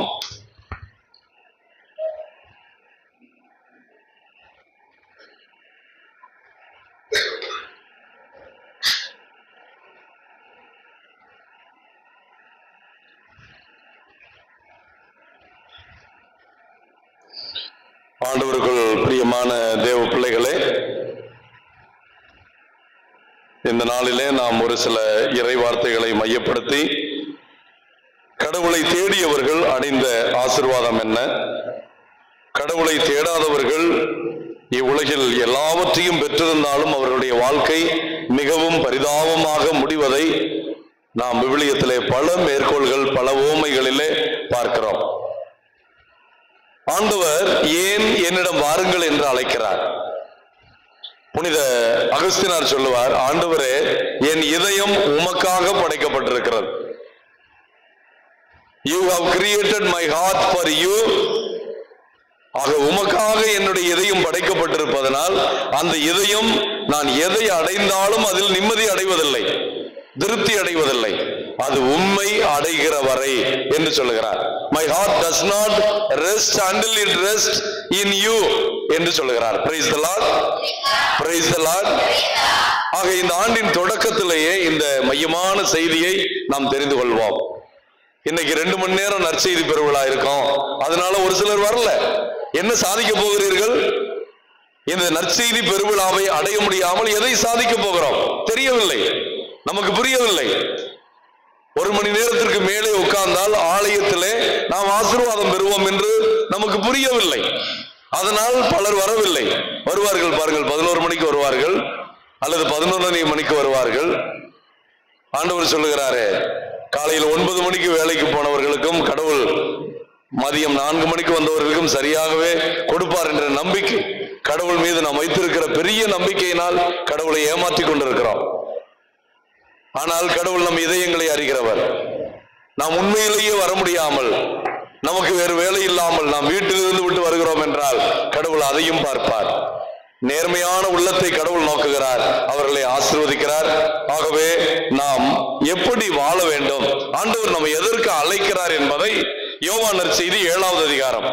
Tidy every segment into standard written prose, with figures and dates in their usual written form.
ஜெபிப்போம். ஆண்டவருக்குள் பிரியமான தேவ பிள்ளைகளே, இந்த நாளிலே நாம் ஒரு சில இறை வார்த்தைகளை மையப்படுத்தி கடவுளை தேடியவர்கள் அடைந்த ஆசீர்வாதம் என்ன, கடவுளை தேடாதவர்கள் இவ்வுலகில் எல்லாவற்றையும் பெற்றிருந்தாலும் அவர்களுடைய வாழ்க்கை மிகவும் பரிதாபமாக முடிவதை நாம் விவிலியத்திலே பல மேற்கோள்கள் பல உவமைகளிலே பார்க்கிறோம். ஆண்டவர் ஏன் என்னிடம் வாருங்கள் என்று அழைக்கிறார்? புனித அகஸ்தினார் சொல்லுவார், ஆண்டவரே, என் இதயம் உமக்காக படைக்கப்பட்டிருக்கிறது. You have created my heart for you. ஆக உமக்காக என்னுடைய இதயம் படைக்கப்பட்டிருப்பதனால் அந்த இதயம் நான் எதை அடைந்தாலும் அதில் நிம்மதி அடைவதில்லை, திருப்தி அடைவதில்லை, அது உம்மை அடைகிற வரை என்று சொல்லுகிறார். My heart does not rest until it rests in you என்று சொல்லுகிறார். Praise the Lord. Praise the Lord. ஆக இந்த ஆண்டின் தொடக்கத்திலேயே இந்த மையமான செய்தியை நாம் தெரிந்து கொள்வோம். இன்னைக்கு 2 மணி நேரம் நற்செய்தி பெருவிழா இருக்கும், அதனால ஒரு சிலர் வரல. என்ன சாதிக்க போகிறீர்கள்? இந்த நற்செய்தி பெருவிழாவை அடைய முடியாமல் எதை சாதிக்க போகிறோம் தெரியவில்லை, நமக்கு புரியவில்லை. 1 மணி நேரத்திற்கு மேலே உட்கார்ந்தால் ஆலயத்திலே நாம் ஆசீர்வாதம் பெறுவோம் என்று நமக்கு புரியவில்லை. அதனால் பலர் வரவில்லை. வருவார்கள் பாருங்கள், 11 மணிக்கு வருவார்கள் அல்லது 11:30 மணிக்கு வருவார்கள். ஆண்டவர் சொல்லுகிறாரே, காலையில் 9 மணிக்கு வேலைக்கு போனவர்களுக்கும் கடவுள் மதியம் 4 மணிக்கு வந்தவர்களுக்கும் சரியாகவே கொடுப்பார் என்ற நம்பிக்கை, கடவுள் மீது நாம் வைத்திருக்கிற பெரிய நம்பிக்கையினால் கடவுளை ஏமாற்றி கொண்டிருக்கிறோம். ஆனால் கடவுள் நம் இதயங்களை அறிகிறவர். நாம் உண்மையிலேயே வர முடியாமல், நமக்கு வேறு வேலை இல்லாமல் நாம் வீட்டிலிருந்து விட்டு வருகிறோம் என்றால் கடவுள் அதையும் பார்ப்பார். நேர்மையான உள்ளத்தை கடவுள் நோக்குகிறார், அவர்களை ஆசீர்வதிக்கிறார். ஆகவே நாம் எப்படி வாழ வேண்டும், ஆண்டவர் நம்மை எதற்கு அழைக்கிறார் என்பதை யோவான் நற்செய்தி 7வது அதிகாரம்,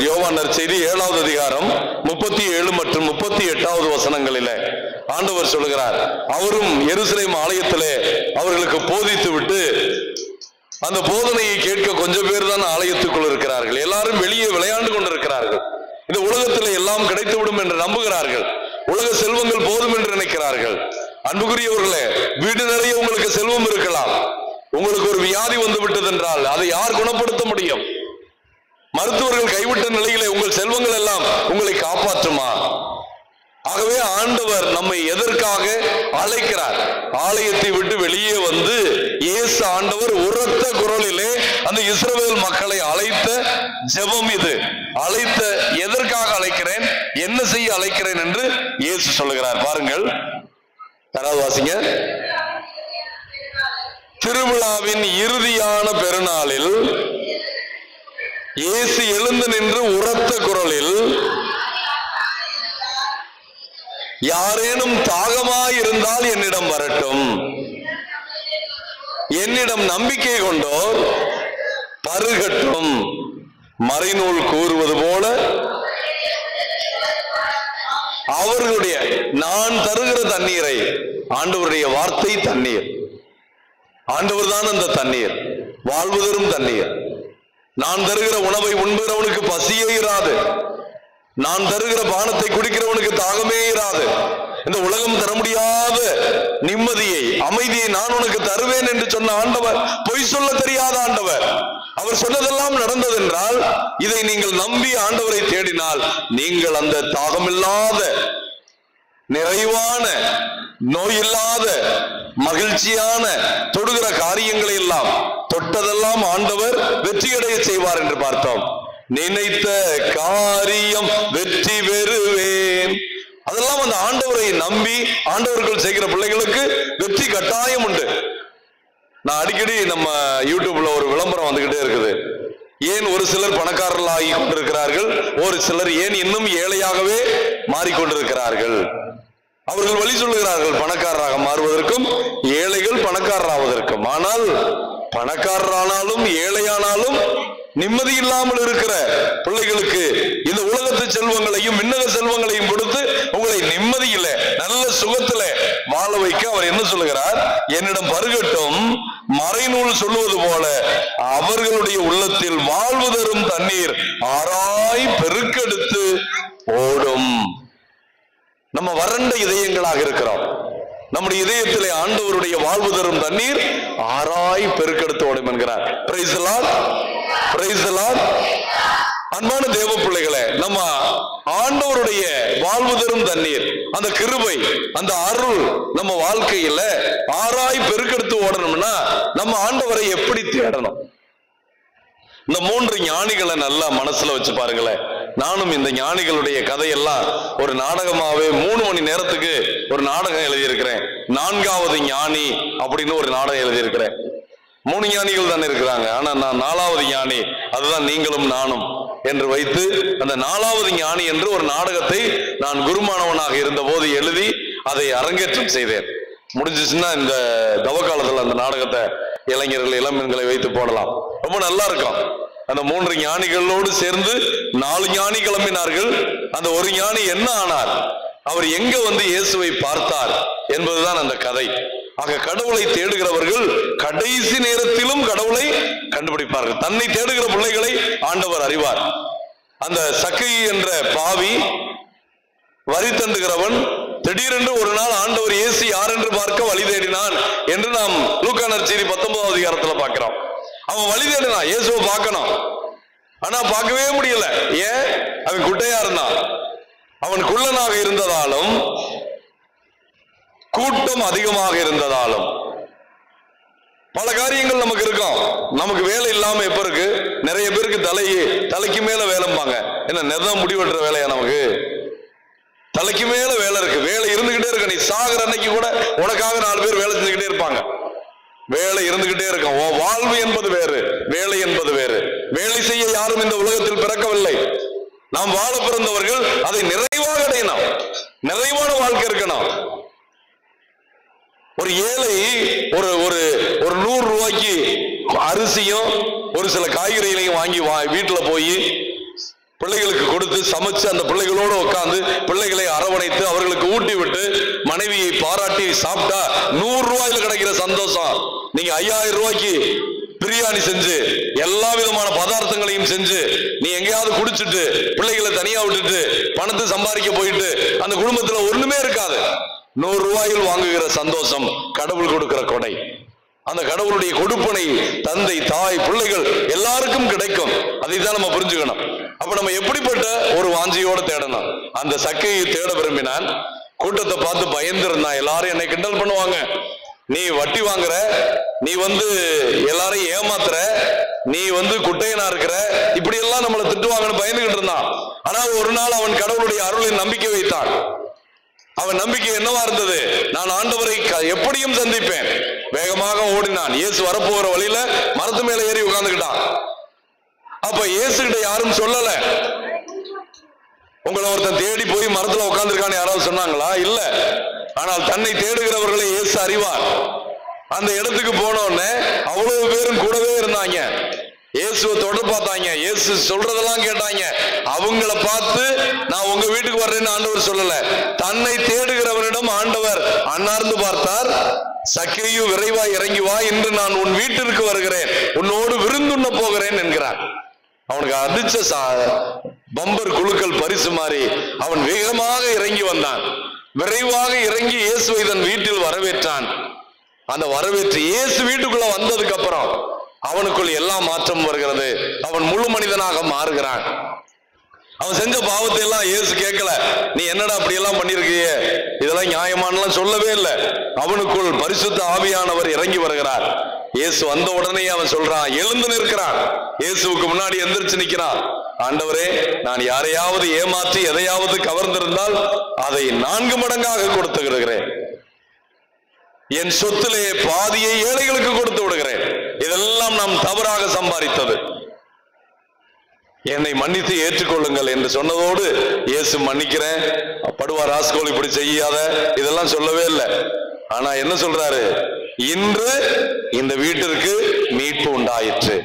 யோவான் நற்செய்தி 7வது அதிகாரம் 37 மற்றும் 38வது வசனங்களிலே ஆண்டவர் சொல்லுகிறார். அவரும் எருசலேம் ஆலயத்திலே அவர்களுக்கு போதித்து விட்டு, அந்த போதனையை கேட்க கொஞ்சம் பேர் தான் ஆலயத்துக்குள் இருக்கிறார்கள், எல்லாரும் வெளியே விளையாண்டு கொண்டிருக்கிறார்கள். இந்த உலகத்தில் எல்லாம் கிடைத்துவிடும் என்று நம்புகிறார்கள், உலக செல்வங்கள் போதும் என்று நினைக்கிறார்கள். அன்புக்குரியவர்களே, வீடு நிறைய உங்களுக்கு செல்வம் இருக்கலாம், உங்களுக்கு ஒரு வியாதி வந்து விட்டது என்றால் அதை யார் குணப்படுத்த முடியும்? மருத்துவர்கள் கைவிட்ட நிலையிலே உங்கள் செல்வங்கள் எல்லாம் உங்களை காப்பாற்றுமா? ஆகவே ஆண்டவர் நம்மை எதற்காக அழைக்கிறார்? ஆலயத்தை விட்டு வெளியே வந்து இயேசு ஆண்டவர் உரத்த குரலிலே அந்த இஸ்ரவேல் மக்களை அழைத்த ஜெபம் இது. அழைத்த எதற்காக அழைக்கிறேன், என்ன செய்ய அழைக்கிறேன் என்று இயேசு சொல்லுகிறார். பாருங்கள், யாராவது வாசிங்க. திருவிழாவின் இறுதியான பெருநாளில் இயேசு எழுந்து நின்று உரத்த குரலில், யாரேனும் தாகமாயிருந்தால் என்னிடம் வரட்டும், என்னிடம் நம்பிக்கை கொண்டோர் பருகட்டும். மறைநூல் கூறுவது போல அவர்களுடைய, நான் தருகிற தண்ணீரை, ஆண்டவருடைய வார்த்தை தண்ணீர், ஆண்டவர் தான் அந்த தண்ணீர், வாழ்வு தரும் தண்ணீர். நான் தருகிற உணவை உண்புகிறவனுக்கு பசியே இராது, நான் தருகிற பானத்தை குடிக்கிறவனுக்கு தாகமே இராது. இந்த உலகம் தர முடியாத நிம்மதியை, அமைதியை நான் உனக்கு தருவேன் என்று சொன்ன ஆண்டவர் பொய் சொல்ல தெரியாத ஆண்டவர். அவர் சொன்னதெல்லாம் நடந்தது என்றால் இதை நீங்கள் நம்பி ஆண்டவரை தேடினால் நீங்கள் அந்த தாகமில்லாத, நிறைவான, நோயில்லாத, மகிழ்ச்சியான, தொடுகிற காரியங்களை எல்லாம், தொட்டதெல்லாம் ஆண்டவர் வெற்றியடைய செய்வார் என்று பார்த்தோம். நினைத்த காரியம் வெற்றி பெறுவேன். அதெல்லாம் அந்த ஆண்டவரை நம்பி ஆண்டவர்கள் செய்கிற பிள்ளைகளுக்கு வெற்றி கட்டாயம் உண்டு. நான் அடிக்கடி நம்ம யூடியூப்ல ஒரு விளம்பரம் வந்துகிட்டே இருக்குது. ஏன் ஒரு சிலர் பணக்காரர்களாகி கொண்டிருக்கிறார்கள், ஒரு சிலர் ஏன் இன்னும் ஏழையாகவே மாறிக்கொண்டிருக்கிறார்கள். அவர்கள் வழி சொல்லுகிறார்கள் பணக்காரராக மாறுவதற்கும், ஏழைகள் பணக்காரராவதற்கும். ஆனால் பணக்காரரானாலும் ஏழையானாலும் நிம்மதி இல்லாமல் இருக்கிற பிள்ளைகளுக்கு இந்த உலகத்து செல்வங்களையும் விண்ணக செல்வங்களையும் கொடுத்து உங்களை நிம்மதியில நல்ல சுகத்துல வாழ வைக்க அவர் என்ன சொல்லுகிறார்? என்னிடம் பருகட்டும், மறைநூல் சொல்லுவது போல அவர்களுடைய உள்ளத்தில் வாழ்வு தரும் தண்ணீர் ஆராய் பெருக்கெடுத்து ஓடும். நம்ம வறண்ட இதயங்களாக இருக்கிறோம். நம்முடைய இதயத்திலே ஆண்டவருடைய வாழ்வு தரும் தண்ணீர் ஆராய் பெருக்கெடுத்து ஓடும் என்கிறார். Price the lord, praise the Lord. அன்பான தேவ பிள்ளைகளே, நம்ம ஆண்டவருடைய வாழ்வு தரும் தண்ணீர், அந்த கிருபை, அந்த அருள் நம்ம வாழ்க்கையில ஆராய் பெருக்கெடுத்து ஓடணும்னா நம்ம ஆண்டவரை எப்படி தேடணும்? இந்த 3 ஞானிகளை நல்லா மனசுல வச்சு பாருங்களேன். நானும் இந்த ஞானிகளுடைய கதையெல்லாம் ஒரு நாடகமாவே 3 மணி நேரத்துக்கு ஒரு நாடகம் எழுதியிருக்கிறேன். 4வது ஞானி அப்படின்னு ஒரு நாடகம் எழுதியிருக்கிறேன். 3 ஞானிகள் தானே இருக்கிறாங்க, ஆனா நான் 4வது ஞானி, அதுதான் நீங்களும் நானும் என்று வைத்து அந்த 4வது ஞானி என்று ஒரு நாடகத்தை நான் குருமானவனாக இருந்த போது எழுதி அதை அரங்கேற்றம் செய்தேன். முடிஞ்சிச்சுன்னா இந்த தவக்காலத்துல அந்த நாடகத்தை இளைஞர்கள் இளம்பெண்களை வைத்து போடலாம். ரொம்ப நல்லா இருக்கும். அந்த 3 ஞானிகளோடு சேர்ந்து 4 ஞானி கிளம்பினார்கள். அந்த ஒரு ஞானி என்ன ஆனார், அவர் எங்க வந்து இயேசுவை பார்த்தார் என்பதுதான் அந்த கதை. ஆக கடவுளை தேடுகிறவர்கள் கடைசி நேரத்திலும் கடவுளை கண்டுபிடிப்பார்கள். தன்னை தேடுகிற பிள்ளைகளை ஆண்டவர் அறிவார். அந்த சக்கை என்ற பாவி, வரி தண்டுகிறவன், திடீரென்று ஒரு நாள் ஆண்டவர் இயேசு யார் என்று பார்க்க வழி தேடினான் என்று நாம் லூக்கா நற்செய்தி 19வது அதிகாரத்துல பார்க்கிறோம். அவன் வழி தேடினான், இயேசுவை பார்க்கணும், ஆனா பார்க்கவே முடியல. ஏன்? அவன் குட்டையா இருந்தான். அவன் குள்ளனாக இருந்ததாலும் கூட்டம் அதிகமாக இருந்ததாலும் பல காரியங்கள் நமக்கு இருக்கும். நமக்கு வேலை இல்லாம எப்ப இருக்கு? நிறைய பேருக்கு தலைக்கு மேல வேலைம்பாங்க. என்ன நெதம் முடிவெட்டுற வேலையா? நமக்கு தலைக்கு மேல வேலை இருக்கு. வேலை இருந்துகிட்டே இருக்க. நீ சாகுற அன்னைக்கு கூட உனக்காக 4 பேர் வேலை செஞ்சுக்கிட்டே இருப்பாங்க. வேலை இருந்துகிட்டே இருக்கும். வாழ்வு என்பது வேறு, வேலை என்பது வேறு. வேலை செய்ய யாரும் இந்த உலகத்தில் பிறக்கவில்லை. நாம் வாழ பிறந்தவர்கள் அதை நிறைவாக அடையணும். நிறைவான வாழ்க்கை இருக்கணும். ஒரு ஏழை ஒரு 100 ரூபாய்க்கு அரிசியும் ஒரு சில காய்கறிகளையும் வாங்கி வீட்டுல போய் பிள்ளைகளுக்கு கொடுத்து சமைச்சு அந்த பிள்ளைகளோடு உட்கார்ந்து பிள்ளைகளை அரவணைத்து அவர்களுக்கு ஊட்டி விட்டு மனைவியை பாராட்டி சாப்பிட்டா 100 ரூபாயில கிடைக்கிற சந்தோஷம் நீங்க 5000 ரூபாய்க்கு பிரியாணி செஞ்சு எல்லா விதமான பதார்த்தங்களையும் செஞ்சு நீ எங்கேயாவது குடிச்சிட்டு பிள்ளைகளை தனியா விட்டுட்டு பணத்தை சம்பாதிக்க போயிட்டு அந்த குடும்பத்துல ஒண்ணுமே இருக்காது. 100 ரூபாயில் வாங்குகிற சந்தோஷம் கடவுள் கொடுக்கிற கொடை. அந்த கடவுளுடைய கொடுப்பனை தந்தை, தாய், பிள்ளைகள் எல்லாருக்கும் கிடைக்கும். அதை தான் நம்ம புரிஞ்சுக்கணும். அப்ப நம்ம எப்படிப்பட்ட ஒரு வாஞ்சியோட தேடணும்? அந்த சக்கையை தேட விரும்பினான். கூட்டத்தை பார்த்து பயந்துருந்தான். எல்லாரும் என்னை கிண்டல் பண்ணுவாங்க, நீ வட்டி வாங்குற, நீ எல்லாரையும் ஏமாத்துற, நீ குட்டையனா இருக்கிற, இப்படி எல்லாம் நம்மளை திட்டுவாங்கன்னு பயந்துகிட்டு இருந்தான். ஆனா ஒரு நாள் அவன் கடவுளுடைய அருளில் நம்பிக்கை வைத்தான். அவன் நம்பிக்கை என்னவா இருந்தது? நான் ஆண்டவரை எப்படியும் சந்திப்பேன். வேகமாக ஓடினான். இயேசு வரப்போகிற வழியில மரத்து மேல ஏறி உட்கார்ந்துக்கிட்டான். அப்ப இயேசு கிட்ட யாரும் சொல்லல. உங்களை ஒருத்தன் தேடி போய் மரத்துல உட்கார்ந்துருக்கான்னு யாராவது சொன்னாங்களா? இல்ல. ஆனால் தன்னை தேடுகிறவர்களை இயேசு அறிவார். அந்த இடத்துக்கு போனோடனே அவ்வளவு பேரும் கூடவே இருந்தாங்க. இயேசுவை தொடர் பார்த்தாங்க. இயேசு சொல்றதெல்லாம் கேட்டாங்க. அவங்கள பார்த்து நான் உங்க வீட்டுக்கு வர்றேன்னு ஆண்டவர் சொல்லல. தன்னை தேடுகிறவரிடம் ஆண்டவர் அன்னார்ந்து பார்த்தார். சக்கையு விரைவாய் இறங்கி வா, இன்று நான் உன் வீட்டிற்கு வருகிறேன், உன்னோடு விருந்துண்ண போகிறேன் என்கிறார். அவனுக்கு அதிர்ச்ச பம்பர் குழுக்கள் பரிசு மாறி அவன் வேகமாக இறங்கி வந்தான். விரைவாக இறங்கி இயேசுவை தன் வீட்டில் வரவேற்றான். அந்த வரவேற்று இயேசு வீட்டுக்குள்ள வந்ததுக்கு அப்புறம் அவனுக்குள் எல்லா மாற்றம் வருகிறது. அவன் முழு மனிதனாக மாறுகிறான். அவன் செஞ்ச பாவத்தை எல்லாம் இயேசு கேட்கல. நீ என்னடா அப்படி எல்லாம் பண்ணிருக்கிய, இதெல்லாம் நியாயமானலாம் சொல்லவே இல்லை. அவனுக்குள் பரிசுத்த ஆவியானவர் இறங்கி வருகிறார். இயேசு வந்த உடனே அவன் சொல்றான், எழுந்து நிற்கிறான். இயேசுவுக்கு முன்னாடி எந்திரிச்சு நிற்கிறான். ஆண்டவரே, நான் யாரையாவது ஏமாற்றி எதையாவது கவர்ந்திருந்தால் அதை 4 மடங்காக கொடுத்து விடுகிறேன். என் சொத்திலே பாதியை ஏழைகளுக்கு கொடுத்து விடுகிறேன். இதெல்லாம் நாம் தவறாக சம்பாதித்தது. என்னை மன்னித்து ஏற்றுக்கொள்ளுங்கள் என்று சொன்னதோடு இயேசு மன்னிக்கிறேன், படுவா ராஸ்கோல் இப்படி செய்யாத, இதெல்லாம் சொல்லவே இல்லை. ஆனா என்ன சொல்றாரு? இன்று இந்த வீட்டிற்கு மீட்பு உண்டாயிற்று.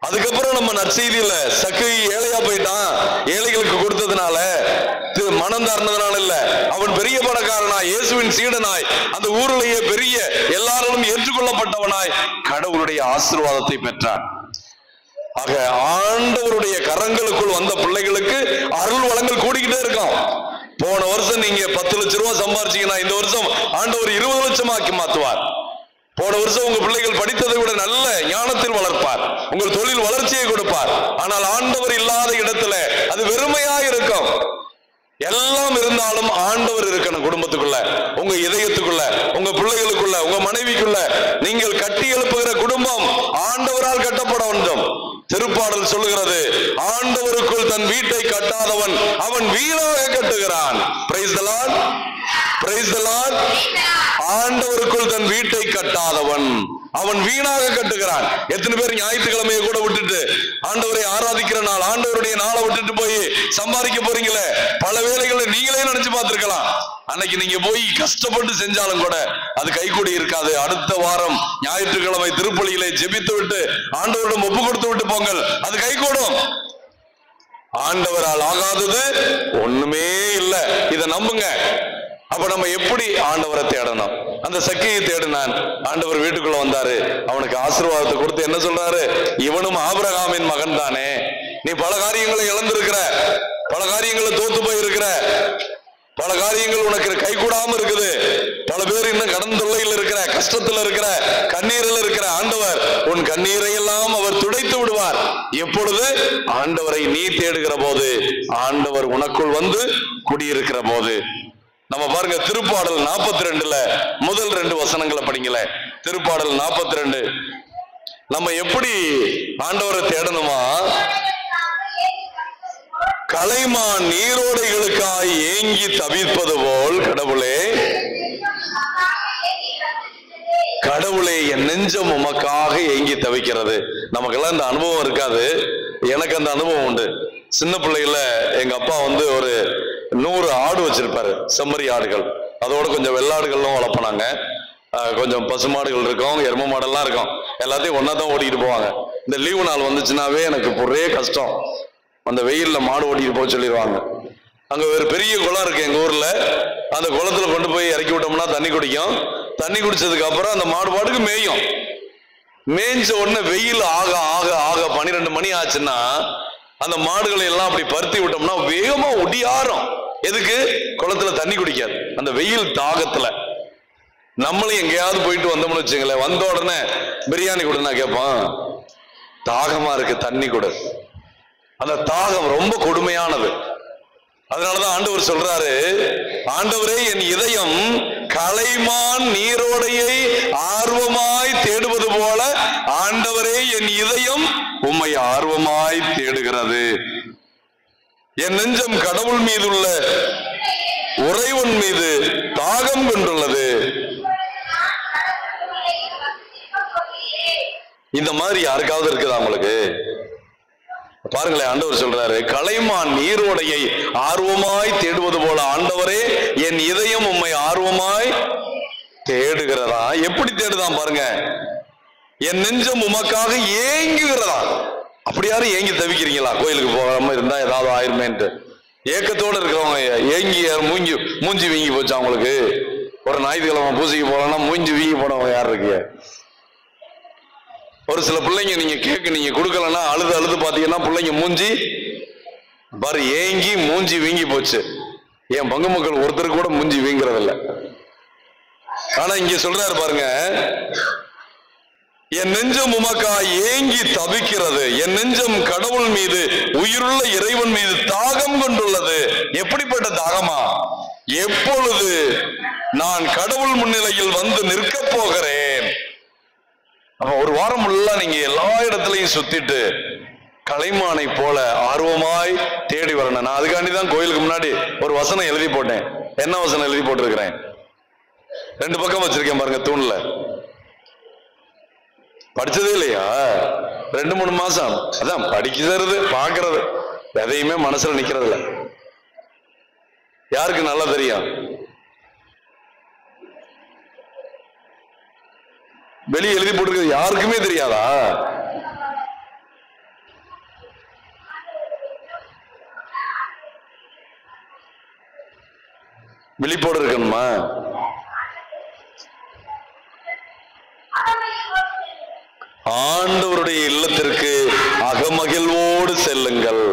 அதுக்கப்புறம் நம்ம நற்செய்தியில சக்கை ஏழையா போயிட்டான், ஏழைகளுக்கு கொடுத்ததுனால மனம் தார்னதுனால இல்ல, அவன் பெரிய பணக்காரனாய் இயேசுவின் சீடனாய் அந்த ஊரிலேயே பெரிய எல்லாரும் ஏற்றுக்கொள்ளப்பட்டவனாய் கடவுளுடைய ஆசீர்வாதத்தை பெற்றான். ஆக ஆண்டவருடைய கரங்களுக்குள் வந்த பிள்ளைகளுக்கு அருள் வளங்கள் கூடிக்கிட்டே இருக்கும். போன வருஷம் நீங்க 10 லட்சம் ரூபாய் சம்பாரிச்சீங்கன்னா இந்த வருஷம் ஆண்டவர் 20 லட்சமாக்கி மாத்துவார். போன வருஷம் உங்க பிள்ளைகள் படித்ததை விட நல்ல ஞானத்தில் வளர்ப்பார், உங்கள் தொழில் வளர்ச்சியை கொடுப்பார். ஆனால் ஆண்டவர் இல்லாத இடத்துல அது வெறுமையா இருக்கும். எல்லாம் இருந்தாலும் ஆண்டவர் இருக்கணும். குடும்பத்துக்குள்ள, உங்க இதயத்துக்குள்ள, உங்க பிள்ளைகளுக்குள்ள, உங்க மனைவிக்குள்ள நீங்கள் கட்டி எழுப்புகிற குடும்பம் ஆண்டவரால் கட்டப்பட வேண்டும். திருப்பாடல் சொல்லுகிறது, ஆண்டவருக்குள் தன் வீட்டை கட்டாதவன் அவன் வீணாக கட்டுகிறான். Praise the lord, praise the lord. ஆண்டவருக்குள் தன் வீட்டை கட்டாதவன் அவன் வீணாக கட்டுகிறான். எத்தனை பேர் ஞாயிற்றுக்கிழமையை கூட விட்டுட்டு ஆண்டவரை ஆராதிக்கிற நாள், ஆண்டவருடைய நாளை விட்டுட்டு போய் சம்பாதிக்க போறீங்களே? பல வேளைகளை நீங்களே நினைச்சு பார்த்திருக்கலாம். அன்னைக்கு நீங்க போய் கஷ்டப்பட்டு செஞ்சாலும் கூட அது கைகூடி இருக்காது. அடுத்த வாரம் ஞாயிற்றுக்கிழமை திருப்பலியிலே ஜெபித்து விட்டு ஆண்டவரிடம் ஒப்பு கொடுத்து விட்டு போங்கள், அது கைகூடும். ஆண்டவரால் ஆகாதது ஒண்ணுமே இல்லை, இதை நம்புங்க. அப்ப நம்ம எப்படி ஆண்டவரை தேடணும்? அந்த சக்கையை தேடினான், ஆண்டவர் வீட்டுக்குள்ள வந்தாரு, அவனுக்கு ஆசீர்வாதத்தை கொடுத்து என்ன சொல்றாரு? இவனும் ஆபிரகாமின் மகன் தானே, நீ பல காரியங்களை இழந்திருக்கிற, பல காரியங்களை தோத்து போயிருக்கிற, பல காரியங்கள் உனக்கு கை கூடாம இருக்குது, பல பேர் இன்னும் கடன் தொல்லையில் இருக்கிற, கஷ்டத்துல இருக்கிற, கண்ணீரில் இருக்கிற. ஆண்டவர் உன் கண்ணீரை எல்லாம் அவர் துடைத்து விடுவார். எப்பொழுது? ஆண்டவரை நீ தேடுகிற போது, ஆண்டவர் உனக்குள் வந்து குடியிருக்கிற போது. நம்ம பாருங்க, திருப்பாடல் 42ல முதல் 2 வசனங்களை படிங்கள. திருப்பாடல் 42 நம்ம எப்படி ஆண்டவரை தேடணுமா? கலைமான் நீரோடைகளுக்காய் ஏங்கி தவிப்பது போல் கடவுளே, கடவுளே என் நெஞ்சம் உமக்காக ஏங்கி தவிக்கிறது. நமக்கெல்லாம் இந்த அனுபவம் இருக்காது, எனக்கு அந்த அனுபவம் உண்டு. சின்ன பிள்ளையில எங்க அப்பா வந்து ஒரு 100 ஆடு வச்சிருப்பாரு, செம்மறி ஆடுகள். அதோட கொஞ்சம் வெள்ளாடுகள்லாம் வளர்ப்பனாங்க, கொஞ்சம் பசுமாடுகள் இருக்கும், எரும மாடெல்லாம் இருக்கும். எல்லாத்தையும் ஒன்னா தான் ஓட்டிட்டு போவாங்க. இந்த லீவு நாள் வந்துச்சுனாவே எனக்கு ஒரே கஷ்டம். அந்த வெயில்ல மாடு ஓட்டிட்டு போக சொல்லிடுவாங்க. அங்க ஒரு பெரிய குளம் இருக்கு எங்க ஊர்ல, அந்த குளத்துல கொண்டு போய் இறக்கி விட்டோம்னா தண்ணி குடிக்கும். தண்ணி குடிச்சதுக்கு அப்புறம் அந்த மாடு பாட்டுக்கு மேயும். மேய்ஞ்ச உடனே வெயில் ஆக ஆக ஆக 12 மணி ஆச்சுன்னா அந்த மாடுகளை எல்லாம் அப்படி பருத்தி விட்டோம்னா வேகமா ஒடியாரும். எதுக்கு? குளத்துல தண்ணி குடிக்காது, அந்த வெயில் தாகத்துல. நம்மளும் எங்கேயாவது போயிட்டு வந்தோம்னு வச்சுங்களேன், வந்த உடனே பிரியாணி கொடுன்னா கேட்பான், தாகமா இருக்கு தண்ணி கொடு. அந்த தாகம் ரொம்ப கொடுமையானது. அதனாலதான் ஆண்டவர் சொல்றாரு, ஆண்டவரே என் இதயம் கலைமான் நீரோடையை ஆர்வமாய் தேடுவது போல ஆண்டவரே என் இதயம் உம்மை ஆர்வமாய் தேடுகிறது. என் நெஞ்சம் கடவுள் மீதுள்ள உறைவன் மீது தாகம் கொண்டுள்ளது. இந்த மாதிரி யாருக்காவது இருக்குதா உங்களுக்கு? பாருங்களேன், ஆண்டவர் சொல்றாரு, கலைமான் நீரோடையை ஆர்வமாய் தேடுவது போல ஆண்டவரே என் இதயம் உம்மை ஆர்வமாய் தேடுகிறதா. எப்படி தேடுதான் பாருங்க, என் நெஞ்சம் உமக்காக ஏங்குகிறதா. அப்படி யாரும் ஏங்கி தவிக்கிறீங்களா? கோயிலுக்கு போகாம இருந்தா ஏதாவது ஆயிருமேன்ட்டு ஏக்கத்தோடு இருக்கிறவங்க ஏங்கி மூஞ்சி வீங்கி போச்சு அவங்களுக்கு. ஒரு ஞாயிற்றுக்கிழமை பூசைக்கு போகலன்னா மூஞ்சி வீங்கி போனவங்க யார் இருக்கு? ஒரு சில பிள்ளைங்க நீங்க கொடுக்கலன்னா அழுது பாத்தீங்கன்னா பிள்ளைங்க மூஞ்சி பாரு ஏங்கி மூஞ்சி வீங்கி போச்சு. என் பங்கு மக்கள் ஒருத்தர் கூட மூஞ்சி வீங்கிறது இல்லை. ஆனா இங்க சொல்றாரு பாருங்க, என் நெஞ்சம் உமக்கா ஏங்கி தவிக்கிறது, என் நெஞ்சம் கடவுள் மீது உயிருள்ள இறைவன் மீது தாகம் கொண்டுள்ளது. எப்படிப்பட்ட தாகமா? எப்பொழுது நான் கடவுள் முன்னிலையில் வந்து நிற்க போகிறேன். ஒரு வாரம் ஃபுல்லா நீங்க எல்லா இடத்துலையும் சுத்திட்டு கலைமானை போல ஆர்வமாய் தேடி வரணும். நான் அதுக்காண்டிதான் கோயிலுக்கு முன்னாடி ஒரு வசனம் எழுதி போட்டேன். என்ன வசனம் எழுதி போட்டிருக்கிறேன்? 2 பக்கம் வச்சிருக்கேன் பாருங்க, தூண்ல. படிச்சதே இல்லையா? 2-3 மாசம் அதான் படிக்கிறது பாக்குறது, எதையுமே மனசுல நிக்கிறது இல்ல. யாருக்கு நல்லா தெரியும்? வெளியே எழுதி போட்டிருக்கிறது யாருக்குமே தெரியாதா? விழிப்போடு இருக்கணுமா? ஆண்டவருடைய இல்லத்திற்கு அகமகிழ்வோடு செல்லுங்கள்.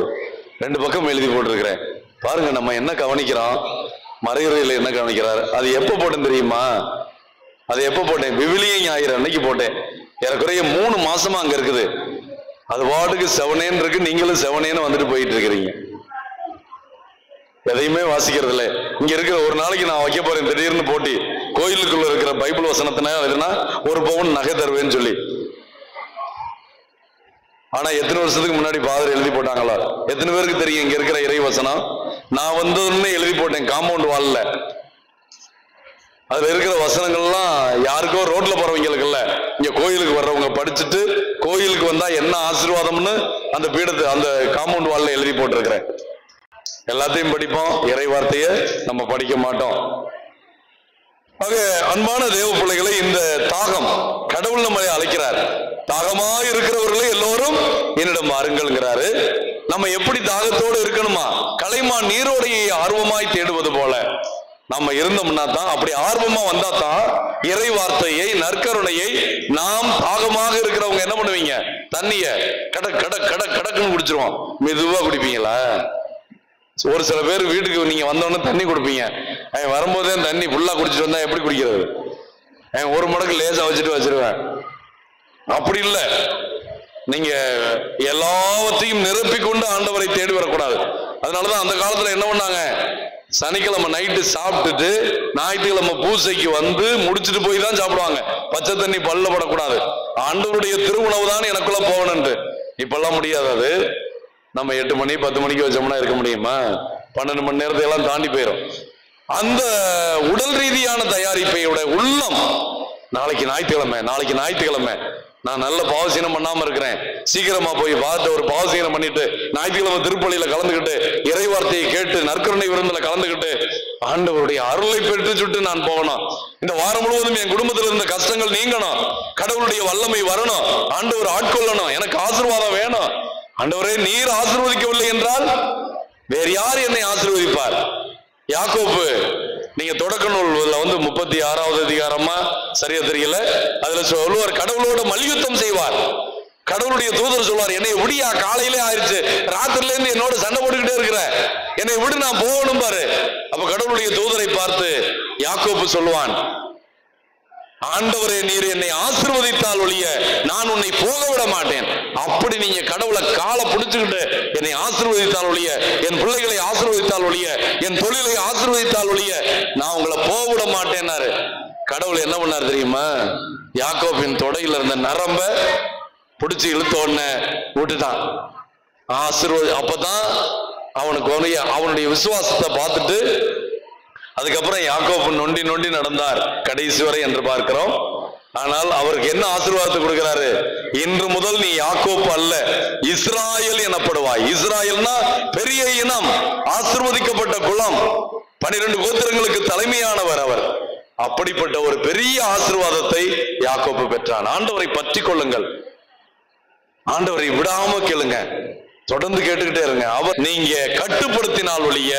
2 பக்கம் எழுதி போட்டிருக்கிறேன் பாருங்க. நம்ம என்ன கவனிக்கிறோம், மறையுறையில் என்ன கவனிக்கிறார்? அது எப்ப போட்டேன் தெரியுமா? அது எப்ப போட்டேன்? விவிலிய ஞாயிறு அன்னைக்கு போட்டேன். ஏறக்குறைய 3 மாசமா அங்க இருக்குது. அது வாட்டுக்கு செவனேன்னு இருக்கு, நீங்களும் செவனேன்னு வந்துட்டு போயிட்டு இருக்கிறீங்க. எதையுமே வாசிக்கிறது இல்லை. இங்க இருக்கிற ஒரு நாளைக்கு நான் வைக்க போறேன் திடீர்னு போட்டி, கோயிலுக்குள்ள இருக்கிற பைபிள் வசனத்தினா 1 பவுன் நகை தருவேன்னு சொல்லி. ஆனா எத்தனை வருஷத்துக்கு முன்னாடி ஃபாதர் எழுதி போட்டாங்களா? எத்தனை பேருக்கு தெரியும் இங்க இருக்கிற இறை வசனம்? நான் வந்ததுன்னு எழுதி போட்டேன் காம்பவுண்ட் வால்ல. அதுல இருக்கிற வசனங்கள்லாம் யாருக்கோ ரோட்ல போறவங்களுக்கு இல்ல, இங்க கோயிலுக்கு வர்றவங்க படிச்சுட்டு கோயிலுக்கு வந்தா என்ன ஆசீர்வாதம்னு அந்த பீடத்தை அந்த காம்பவுண்ட் வால்ல எழுதி போட்டிருக்கிறேன். எல்லாத்தையும் படிப்போம், இறை வார்த்தையை நம்ம படிக்க மாட்டோம். ஆக அன்பான தேவ பிள்ளைகளை, இந்த தாகம் கடவுள் நம்மளை அழைக்கிறார். தாகமாய் இருக்கிறவர்களே எல்லோரும் என்னிடம் வாருங்கள்ங்கிறாரு. நம்ம எப்படி தாகத்தோடு இருக்கணுமா? கலைமான் நீரோடையை ஆர்வமாய் தேடுவது போல நம்ம இருந்தோம்னா தான், அப்படி ஆர்வமா வந்தா தான் இறை வார்த்தையை, நற்கருணையை நாம் தாகமாக இருக்கிறவங்க என்ன பண்ணுவீங்க? தண்ணிய கடக் கடக் கடக் கடக்குன்னு குடிச்சிருவோம். மெதுவா குடிப்பீங்களா? ஒரு சில பேர் வீட்டுக்கு நீங்க வந்தோடனே தண்ணி கொடுப்பீங்க. வரும்போதே தண்ணி ஃபுல்லா குடிச்சிட்டு வந்தா எப்படி குடிக்கிறது? 1 மடக்கு லேசா வச்சுட்டு வச்சிருவேன். அப்படி இல்ல, நீங்க எல்லாவற்றையும் நிரப்பி கொண்டு ஆண்டவரை தேடி வரக்கூடாது. அதனாலதான் அந்த காலத்துல என்ன பண்ணாங்க? சனிக்கிழமை நைட்டு சாப்பிட்டுட்டு ஞாயிற்றுக்கிழமை பூசைக்கு வந்து முடிச்சுட்டு போய் தான் சாப்பிடுவாங்க. பச்சை தண்ணி பல்ல படக்கூடாது. ஆண்டவருடைய திருவுணவு தான் எனக்குள்ள போகணும்ட்டு. இப்பெல்லாம் முடியாது. அது நம்ம 8 மணி 10 மணிக்கு வச்சோம்னா இருக்க முடியுமா? 12 மணி நேரத்தை எல்லாம் தாண்டி போயிடும். அந்த உடல் ரீதியான தயாரிப்பையோட உள்ளம், நாளைக்கு ஞாயிற்றுக்கிழமை நான் நல்ல பாவசீனம் பண்ணாம இருக்கிறேன், சீக்கிரமா போய் பார்த்து ஒரு பாவசீனம் பண்ணிட்டு ஞாயிற்றுக்கிழமை திருப்பலியில கலந்துக்கிட்டு இறை வார்த்தையை கேட்டு நற்கருணை விருந்துல கலந்துக்கிட்டு ஆண்டவருடைய அருளை பெற்று சுட்டு நான் போகணும். இந்த வாரம் முழுவதும் என் குடும்பத்தில் இருந்த கஷ்டங்கள் நீங்கணும், கடவுளுடைய வல்லமை வரணும், ஆண்டவர் ஆட்கொள்ளணும், எனக்கு ஆசீர்வாதம் வேணும். ஆண்டவரே, நீர் ஆசீர்வதிக்கவில்லை என்றால் வேறு யார் என்னை ஆசீர்வதிப்பார்? யாக்கோப்பு, நீங்க தொடக்க நூல்ல 36வது அதிகாரமா சரியா தெரியல, அதுல சொல்லுவார், கடவுளோட மல்யுத்தம் செய்வார். கடவுளுடைய தூதர் சொல்வார், என்னை விடியா, காலையிலே ஆயிடுச்சு, ராத்திரில இருந்து என்னோட சண்டை போட்டுக்கிட்டே இருக்கிற, என்னை விடு, நான் போகணும் பாரு. அப்ப கடவுளுடைய தூதரை பார்த்து யாக்கோப்பு சொல்லுவான், ஆண்டவரே, நீர் என்னை ஆசீர்வதித்தால் ஒழிய நான் உன்னை போக விட மாட்டேன். அப்படி நீங்க கடவுளை காலை பிடிச்சுக்கிட்டு என்னை ஆசீர்வதித்தால் ஒழிய, என் பிள்ளைகளை ஆசீர்வதித்தால் ஒழிய, என் தொழிலை ஆசீர்வதித்தால் ஒழிய நான் உங்களை போக விட மாட்டேன்னாரு. கடவுள் என்ன பண்ணார் தெரியுமா? யாக்கோபின் தொடையில இருந்த நரம்ப பிடிச்சு இழுத்த உடனே விட்டுட்டான். அப்பதான் அவனுக்கு அவனுடைய விசுவாசத்தை பார்த்துட்டு அதுக்கப்புறம் யாக்கோபு நொண்டி நொண்டி நடந்தார் கடைசி வரை என்று பார்க்கிறோம். ஆனால் அவருக்கு என்ன ஆசீர்வாதத்தை கொடுக்கிறாரு? இன்று முதல் நீ யாக்கோபு அல்ல, இஸ்ராயல் எனப்படுவாய். இஸ்ராயல்னா பெரிய இனம், ஆசீர்வதிக்கப்பட்ட குலம், 12 கோத்திரங்களுக்கு தலைமையானவர் அவர். அப்படிப்பட்ட ஒரு பெரிய ஆசீர்வாதத்தை யாக்கோபு பெற்றான். ஆண்டவரை பற்றி கொள்ளுங்கள், ஆண்டவரை விடாம கேளுங்க, தொடர்ந்து கேட்டுக்கிட்டே இருங்க. அவர் நீங்க கட்டுப்படுத்தினால் ஒழிய,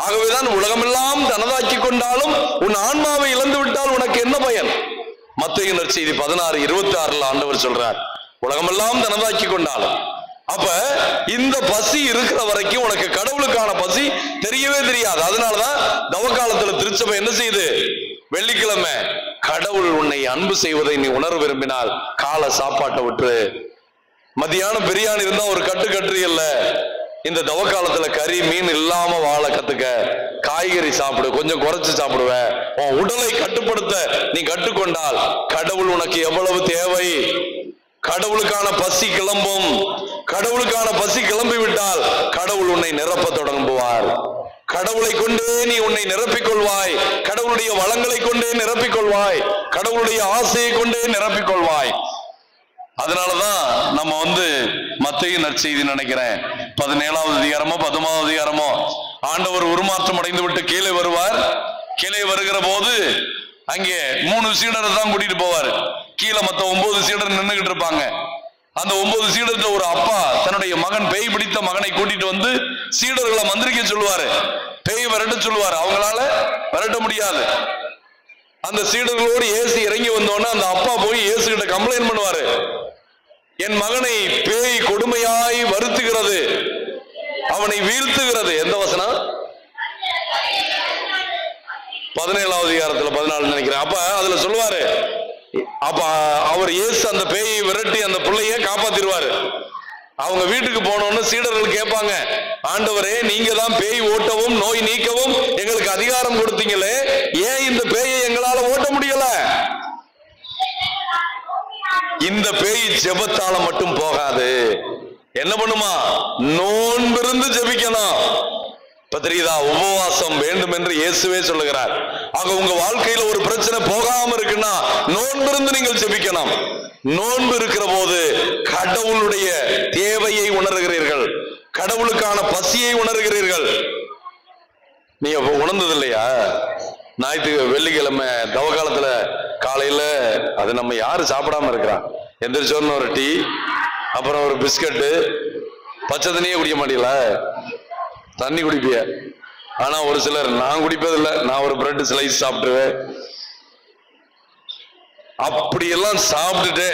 ஆகவேதான் உலகமெல்லாம் தனதாக்கி கொண்டாலும் உன் ஆன்மாவை இழந்து விட்டால் உனக்கு என்ன பயன்? மத்தேயு நற்செய்தி 16:26 ஆண்டவர் சொல்றார், உலகமெல்லாம் தனதாக்கி கொண்டாலும். அப்ப இந்த பசி இருக்கிற வரைக்கும் உனக்கு கடவுளுக்கான பசி தெரியவே தெரியாது. அதனாலதான் தவக்காலத்துல திருச்சபை என்ன செய்யுது? வெள்ளிக்கிழமை, கடவுள் உன்னை அன்பு செய்வதை நீ உணர விரும்பினால் காலை சாப்பாட்டை விட்டு, மத்தியானம் பிரியாணி இருந்தா ஒரு கட்டு இல்ல, இந்த தவக்காலத்துல கறி மீன் இல்லாம வாழ கத்துக்க, காய்கறி சாப்பிடு, கொஞ்சம் குறைச்சு சாப்பிடுவ, உன் உடலை கட்டுப்படுத்த நீ கற்றுக்கொண்டால் கடவுள் உனக்கு எவ்வளவு தேவை? கடவுளுக்கான பசி கிளம்பும். கடவுளுக்கான பசி கிளம்பி விட்டால் கடவுள் உன்னை நிரப்ப தொடங்குவார். கடவுளை கொண்டே நீ உன்னை நிரப்பிக் கொள்வாய், கடவுளுடைய வளங்களை கொண்டே நிரப்பிக் கொள்வாய், கடவுளுடைய ஆசையை கொண்டே நிரப்பிக் கொள்வாய். அதனாலதான் நம்ம மத்தேயு நற்செய்தி நினைக்கிறேன் 17வது அதிகாரமோ 19வது அதிகாரமோ, ஆண்டவர் உருமாற்றம் அடைந்து விட்டு கீழே வருவார். கீழே வருகிற போது அங்கே 3 சீடரை தான் கூட்டிட்டு போவார். கீழே மத்த 9 சீடர் நின்னுகிட்டு இருப்பாங்க. அந்த 9 சீடர்ல ஒரு அப்பா தன்னுடைய மகன் பேய் பிடித்த மகனை கூட்டிட்டு வந்து சீடர்களை மந்திரிக்க சொல்லுவாரு, பேய் விரட்ட சொல்லுவாரு. அவங்களால விரட்ட முடியாது. அந்த சீடர்களோடு இயேசு இறங்கி வந்தோன்னா அந்த அப்பா போய் இயேசு கிட்ட கம்ப்ளைண்ட் பண்ணுவாரு, என் மகனை பேய் கொடுமையாய் வருத்துகிறது, அவனை வீழ்த்துகிறது. எந்த வசனம்? 17வது அதிகாரத்துல 14 நினைக்கிறேன். அப்ப அதுல சொல்லுவாரு, அப்ப அவர் இயேசு அந்த பேயை விரட்டி அந்த பிள்ளைய காப்பாத்திடுவாரு. அவங்க வீட்டுக்கு போனோன்னு சீடர்கள் கேட்பாங்க, ஆண்டவரே நீங்க தான் பேய் ஓட்டவும் நோய் நீக்கவும் எங்களுக்கு அதிகாரம் கொடுத்தீங்களே, ஏன் இந்த பேயை எங்களால ஓட்ட முடியல? இந்த பேய் ஜெபத்தால மட்டும் போகாது, என்ன பண்ணுமா? நோன்பிருந்து ஜெபிக்கணும். தெரியுதா? உபவாசம் வேண்டும் என்று இயேசுவே சொல்லுகிறார். ஆக உங்க வாழ்க்கையில ஒரு பிரச்சனை போகாம இருக்குன்னா நோன்பிருந்து நீங்கள் ஜெபிக்கணும். நோன்பு இருக்கிற போது கடவுளுடைய தேவையை உணர்கிறீர்கள், கடவுளுக்கான பசியை உணர்கிறீர்கள். நீங்க உணர்ந்தது இல்லையா? வெள்ளிக்கிழமை தவகாலத்துல காலையில அது நம்ம யாரு சாப்பிடாம இருக்கிறான்? எந்திரிச்சோன்னு ஒரு டீ, அப்புறம் ஒரு பிஸ்கட்டு, பச்சை தண்ணியே குடிக்க மாட்டீங்கள? தண்ணி குடிப்பிய. ஆனா ஒரு சிலர், நான் குடிப்பதில்லை, நான் ஒரு பிரெட் ஸ்லைஸ் சாப்பிட்டுருவேன். அப்படியெல்லாம் சாப்பிட்டுட்டு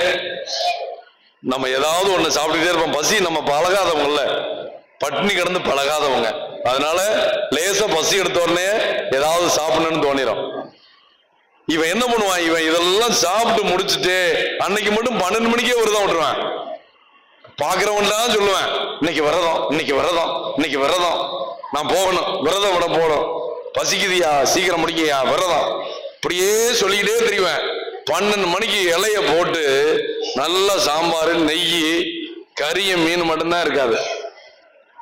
நம்ம ஏதாவது ஒண்ணு சாப்பிட்டுட்டே இருப்போம். பசி நம்ம பழகாதவங்கல்ல, பட்டினி கிடந்து பழகாதவங்க. அதனால லேசா பசி எடுத்த உடனே ஏதாவது சாப்பிடணும்னு தோணிடும். இவன் என்ன பண்ணுவான்? இவன் இதெல்லாம் சாப்பிட்டு முடிச்சுட்டு அன்னைக்கு மட்டும் 12 மணிக்கே விரதம் விட்டுருவான். பாக்குறவன்லாம் சொல்லுவேன், இன்னைக்கு விரதம், இன்னைக்கு விரதம், இன்னைக்கு விரதம், நான் போகணும், விரதம் விட போகணும், பசிக்குதியா, சீக்கிரம் முடிக்கையா, விரதம், இப்படியே சொல்லிக்கிட்டே தெரிவேன். 12 மணிக்கு இலைய போட்டு நல்ல சாம்பார், நெய், கறிய, மீன் மட்டும்தான் இருக்காது,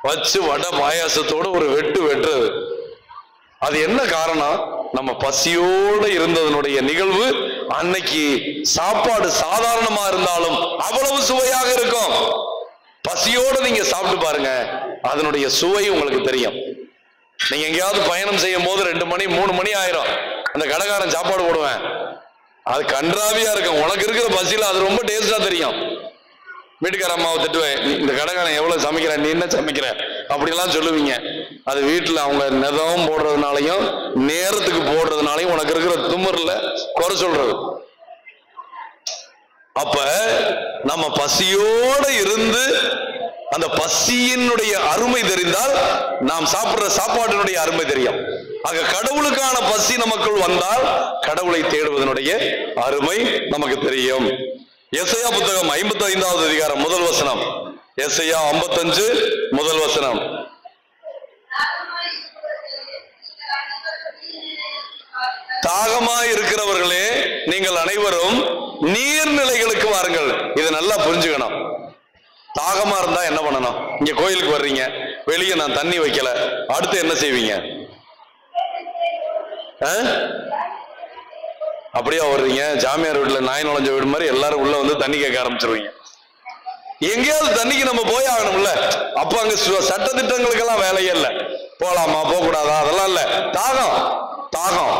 வச்சு வடை பாயாசத்தோட ஒரு வெட்டுறது. அது என்ன காரணம்? நம்ம பசியோடு இருந்ததனுடைய நிகழ்வு. அன்னைக்கு சாப்பாடு சாதாரணமா இருந்தாலும் அவ்வளவு சுவையாக இருக்கும். பசியோடு நீங்க சாப்பிட்டு பாருங்க, அதனுடைய சுவை உங்களுக்கு தெரியும். நீங்க எங்கேயாவது பயணம் செய்யும் போது 2 மணி 3 மணி ஆயிரும், அந்த கடைக்காரன் சாப்பாடு போடுவேன், அது கன்றாவியா இருக்கும். உனக்கு இருக்கிற பசியில அது ரொம்ப டேஸ்டா தெரியும். வீட்டுக்கார அம்மாவை திட்டுவேன், இந்த கடைக்காரன் எவ்வளவு சமைக்கிற, நீ என்ன சமைக்கிற அப்படிலாம் சொல்லுவீங்க. அது வீட்டுல அவங்க நெதம் போடுறதுனாலையும் நேரத்துக்கு போடுறதுனாலையும் உனக்கு இருக்கிற தும்மர்ல குறை சொல்றது. அப்ப நம்ம பசியோட இருந்து அந்த பசியினுடைய அருமை தெரிந்தால் நாம் சாப்பிடுற சாப்பாட்டினுடைய அருமை தெரியும். ஆக கடவுளுக்கான பசி நமக்குள் வந்தால் கடவுளை தேடுவதனுடைய அருமை நமக்கு தெரியும். எசையா புத்தகம் 55வது அதிகாரம் 1 வசனம். எசையா 55 1 வசனம். தாகமாய் இருக்கிறவர்களே நீங்கள் அனைவரும் நீர்நிலைகளுக்கு வாருங்கள். இதை நல்லா புரிஞ்சுக்கணும். தாகமா இருந்தா என்ன பண்ணணும்? இங்க கோயிலுக்கு வர்றீங்க, வெளியே நான் தண்ணி வைக்கல, அடுத்து என்ன செய்வீங்க? அப்படியே வர்றீங்க, ஜாமியார் வீட்டுல நாய் நுழைஞ்ச வீடு மாதிரி எல்லாரும் உள்ள வந்து தண்ணி கேட்க ஆரம்பிச்சிருவீங்க. எங்கேயாவது தண்ணிக்கு நம்ம போய் ஆகணும்ல. அப்ப அங்க சட்ட திட்டங்களுக்கெல்லாம் வேலையே இல்லை. போலாமா போக கூடாதா அதெல்லாம் இல்ல. தாகம் தாகம்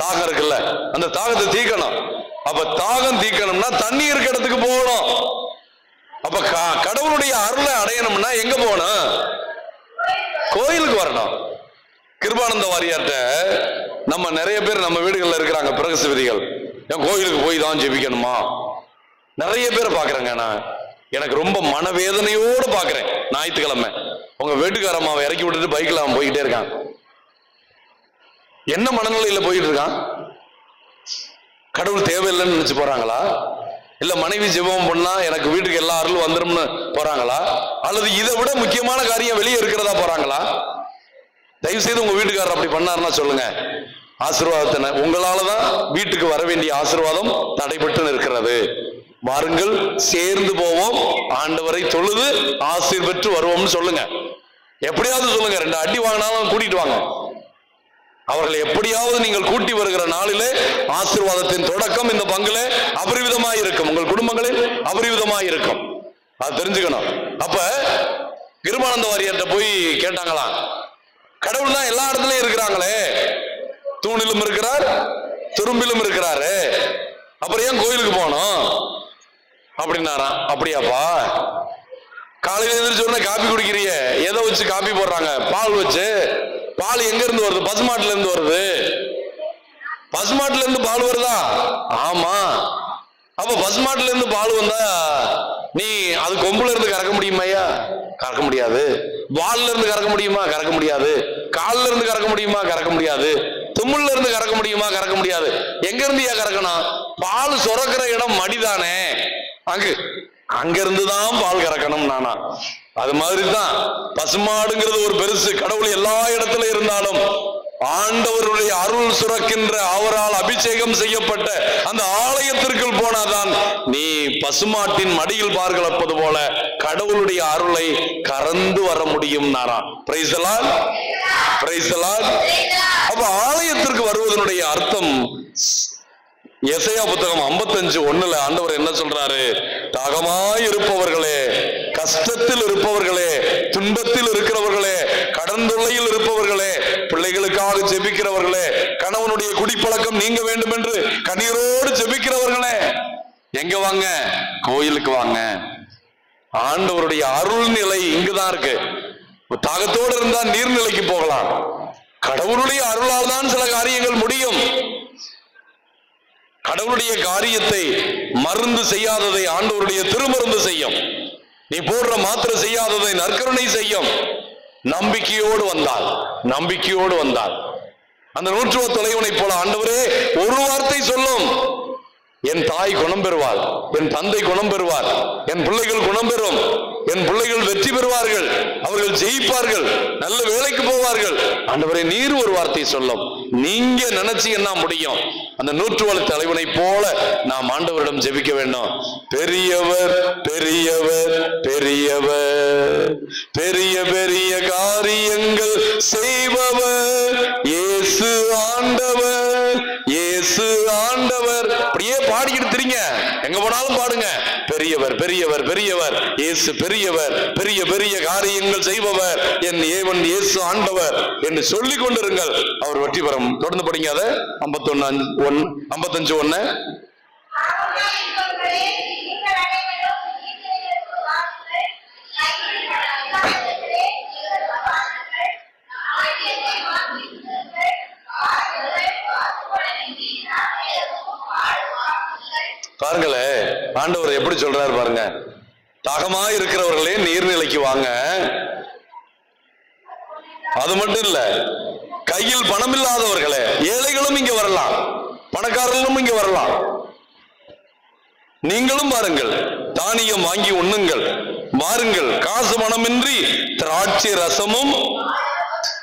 தாகம் இருக்குல்ல, அந்த தாகத்தை தீக்கணும். அப்ப தாகம் தீக்கணும்னா தண்ணி இருக்க இடத்துக்கு போகணும். அப்ப கடவுளுடைய அருளை அடையணும்னா எங்க போகணும்? கோயிலுக்கு வரணும். கிருபானந்த வாரியார்ட்ட நம்ம நிறைய பேர் நம்ம வீடுகள்ல இருக்கிறாங்க பிரகசிவிதிகள். என் கோயிலுக்கு போய் தான் ஜெபிக்கணுமா? நிறைய பேர் பாக்குறேங்க. நான் எனக்கு ரொம்ப மனவேதனையோடு பாக்குறேன். ஞாயிற்றுக்கிழமை உங்க வீட்டுக்காரம்மாவை இறக்கி விட்டுட்டு பைக்ல அவன் போய்கிட்டே இருக்கான். என்ன மனநிலையில போயிட்டு இருக்கான்? கடவுள் தேவையில்லைன்னு நினைச்சு போறாங்களா? இல்ல மனைவி ஜெபம் பண்ணா எனக்கு வீட்டுக்கு எல்லா அருளும் வந்துரும்னு போறாங்களா? அல்லது இதை விட முக்கியமான காரியம் வெளியே இருக்கிறதா போறாங்களா? தயவு செய்து உங்க வீட்டுக்காரர் அப்படி பண்ணாருன்னா சொல்லுங்க. ஆசீர்வாதத்தின உங்களாலதான் வீட்டுக்கு வர வேண்டிய ஆசீர்வாதம் தடைபட்டு இருக்கிறது. வாருங்கள், சேர்ந்து போவோம், ஆண்டவரை தொழுது ஆசீர் பெற்று வருவோம்னு சொல்லுங்க. எப்படியாவது சொல்லுங்க. 2 அடி வாங்கினாலும் கூட்டிட்டு வாங்க. அவர்களை எப்படியாவது நீங்கள் கூட்டி வருகிற நாளிலே ஆசீர்வாதத்தின் தொடக்கம் இந்த பங்குல அபரிவிதமாய் இருக்கும். உங்கள் குடும்பங்களில் அபரிவிதமாய் இருக்கும். அது தெரிஞ்சுக்கணும். அப்ப கிருபானந்த வாரியார்ட்ட போய் கேட்டாங்களாம், கடவுள் தான் எல்லா இடத்துலயும் இருக்கிறாங்களே, தூணிலும் இருக்கிறார், துரும்பிலும் இருக்கிறாரு, அப்புறம் ஏன் கோயிலுக்கு போனோம் அப்படின்னாராம். அப்படியாப்பா, காலையில எழுந்திரிச்ச உடனே காப்பி குடிக்கிறிய, எதை வச்சு காப்பி போடுறாங்க? பால் வச்சு. பால் எங்க இருந்து வருது? பசுமாட்டுல இருந்து வருது. பசுமாட்டுல இருந்து பால் வருதா? ஆமா. அப்ப பசுமாட்டுல இருந்து பால் வந்தா நீ அது கொம்புல இருந்து கறக்க முடியுமாயா? கறக்க முடியாது. வால்ல இருந்து கறக்க முடியுமா? கறக்க முடியாது. கால்ல இருந்து கறக்க முடியுமா? கறக்க முடியாது. தும்முல இருந்து கறக்க முடியுமா? கறக்க முடியாது. எங்க இருந்து கறக்கணும்? பால் சுரக்கிற இடம் மடிதானே, அங்க இருந்துதான் பால் கறக்கணும். நானா அது மாதிரிதான் பசுமாடுங்கிறது ஒரு பெருசு. கடவுள் எல்லா இடத்துல இருந்தாலும் ஆண்டவருடைய அருள் சுரக்கின்ற, அவரால் அபிஷேகம் செய்யப்பட்ட அந்த ஆலயத்திற்குள் போனாதான் நீ பசுமாட்டின் மடியில் பால் கலப்பது போல கடவுளுடைய அருளை கறந்து வர முடியும். நாரா praise the lord, praise the lord. அப்ப ஆலயத்திற்கு வருவதனுடைய அர்த்தம் எசையா புத்தகம் 55:1 ஆண்டவர் என்ன சொல்றாரு? தாகமாய் இருப்பவர்களே, கஷ்டத்தில் இருப்பவர்களே, துன்பத்தில் இருக்கிறவர்களே, கடந்தொல்லையில் இருப்பவர்களே, பிள்ளைகளுக்காக ஜெபிக்கிறவர்களே, கணவனுடைய குடிப்பழக்கம் நீங்க வேண்டும் என்று கண்ணீரோடு ஜெபிக்கிறவர்களே, எங்க வாங்க? கோயிலுக்கு வாங்க. ஆண்டவருடைய அருள் நிலை இங்குதான் இருக்கு. தாகத்தோடு இருந்தா நீர்நிலைக்கு போகலாம். கடவுளுடைய அருளால் தான் சில காரியங்கள் முடியும். கடவுளுடைய காரியத்தை மருந்து செய்யாததை ஆண்டவருடைய திருமருந்து செய்யும். நீ போடுற மாத்திரை செய்யாததை நற்கருணை செய்யும். நம்பிக்கையோடு வந்தால், நம்பிக்கையோடு வந்தால் அந்த 100 தொலைவனை போல ஆண்டவரே ஒரு வார்த்தை சொல்லும், என் தாய் குணம் பெறுவாள், என் தந்தை குணம் பெறுவார், என் பிள்ளைகள் குணம் பெறும், என் பிள்ளைகள் வெற்றி பெறுவார்கள், அவர்கள் ஜெயிப்பார்கள், நல்ல வேலைக்கு போவார்கள். ஆண்டவரே நீர் ஒரு வார்த்தை சொல்லும். நீங்க நினைச்சு என்ன முடியும்? அந்த 100 தலைவனை போல நாம் ஆண்டவரிடம் ஜெபிக்க வேண்டும். பெரியவர் பெரியவர் பெரியவர், பெரிய பெரிய காரியங்கள் செய்பவர் இயேசு ஆண்டவர், இயேசு ஆண்டவர். அப்படியே பாடிக்கிட்டு திரிங்க, எங்க போனாலும் பாடுங்க. பெரியவர் பெரியவர் பெரியவர், இயேசு பெரியவர், பெரிய பெரிய காரியங்கள் செய்பவர் என் ஏவன் இயேசு ஆண்டவர் என்று சொல்லிக் கொண்டிருங்கள். அவர் வெற்றி பெறும். தொடர்ந்து படிங்க. அதை 55:1. பாருங்களே, ஆண்டவர் எப்படி சொல்றாரு பாருங்க. தாகமாய் இருக்கிறவர்களே நீர்நிலைக்கு வாங்க. அது மட்டும் இல்ல, கையில் பணம் இல்லாதவர்களே, ஏழைகளும் இங்க வரலாம், பணக்காரர்களும் இங்க வரலாம். நீங்களும் பாருங்கள், தானியம் வாங்கி உண்ணுங்கள், வாருங்கள், காசு பணமின்றி திராட்சை ரசமும்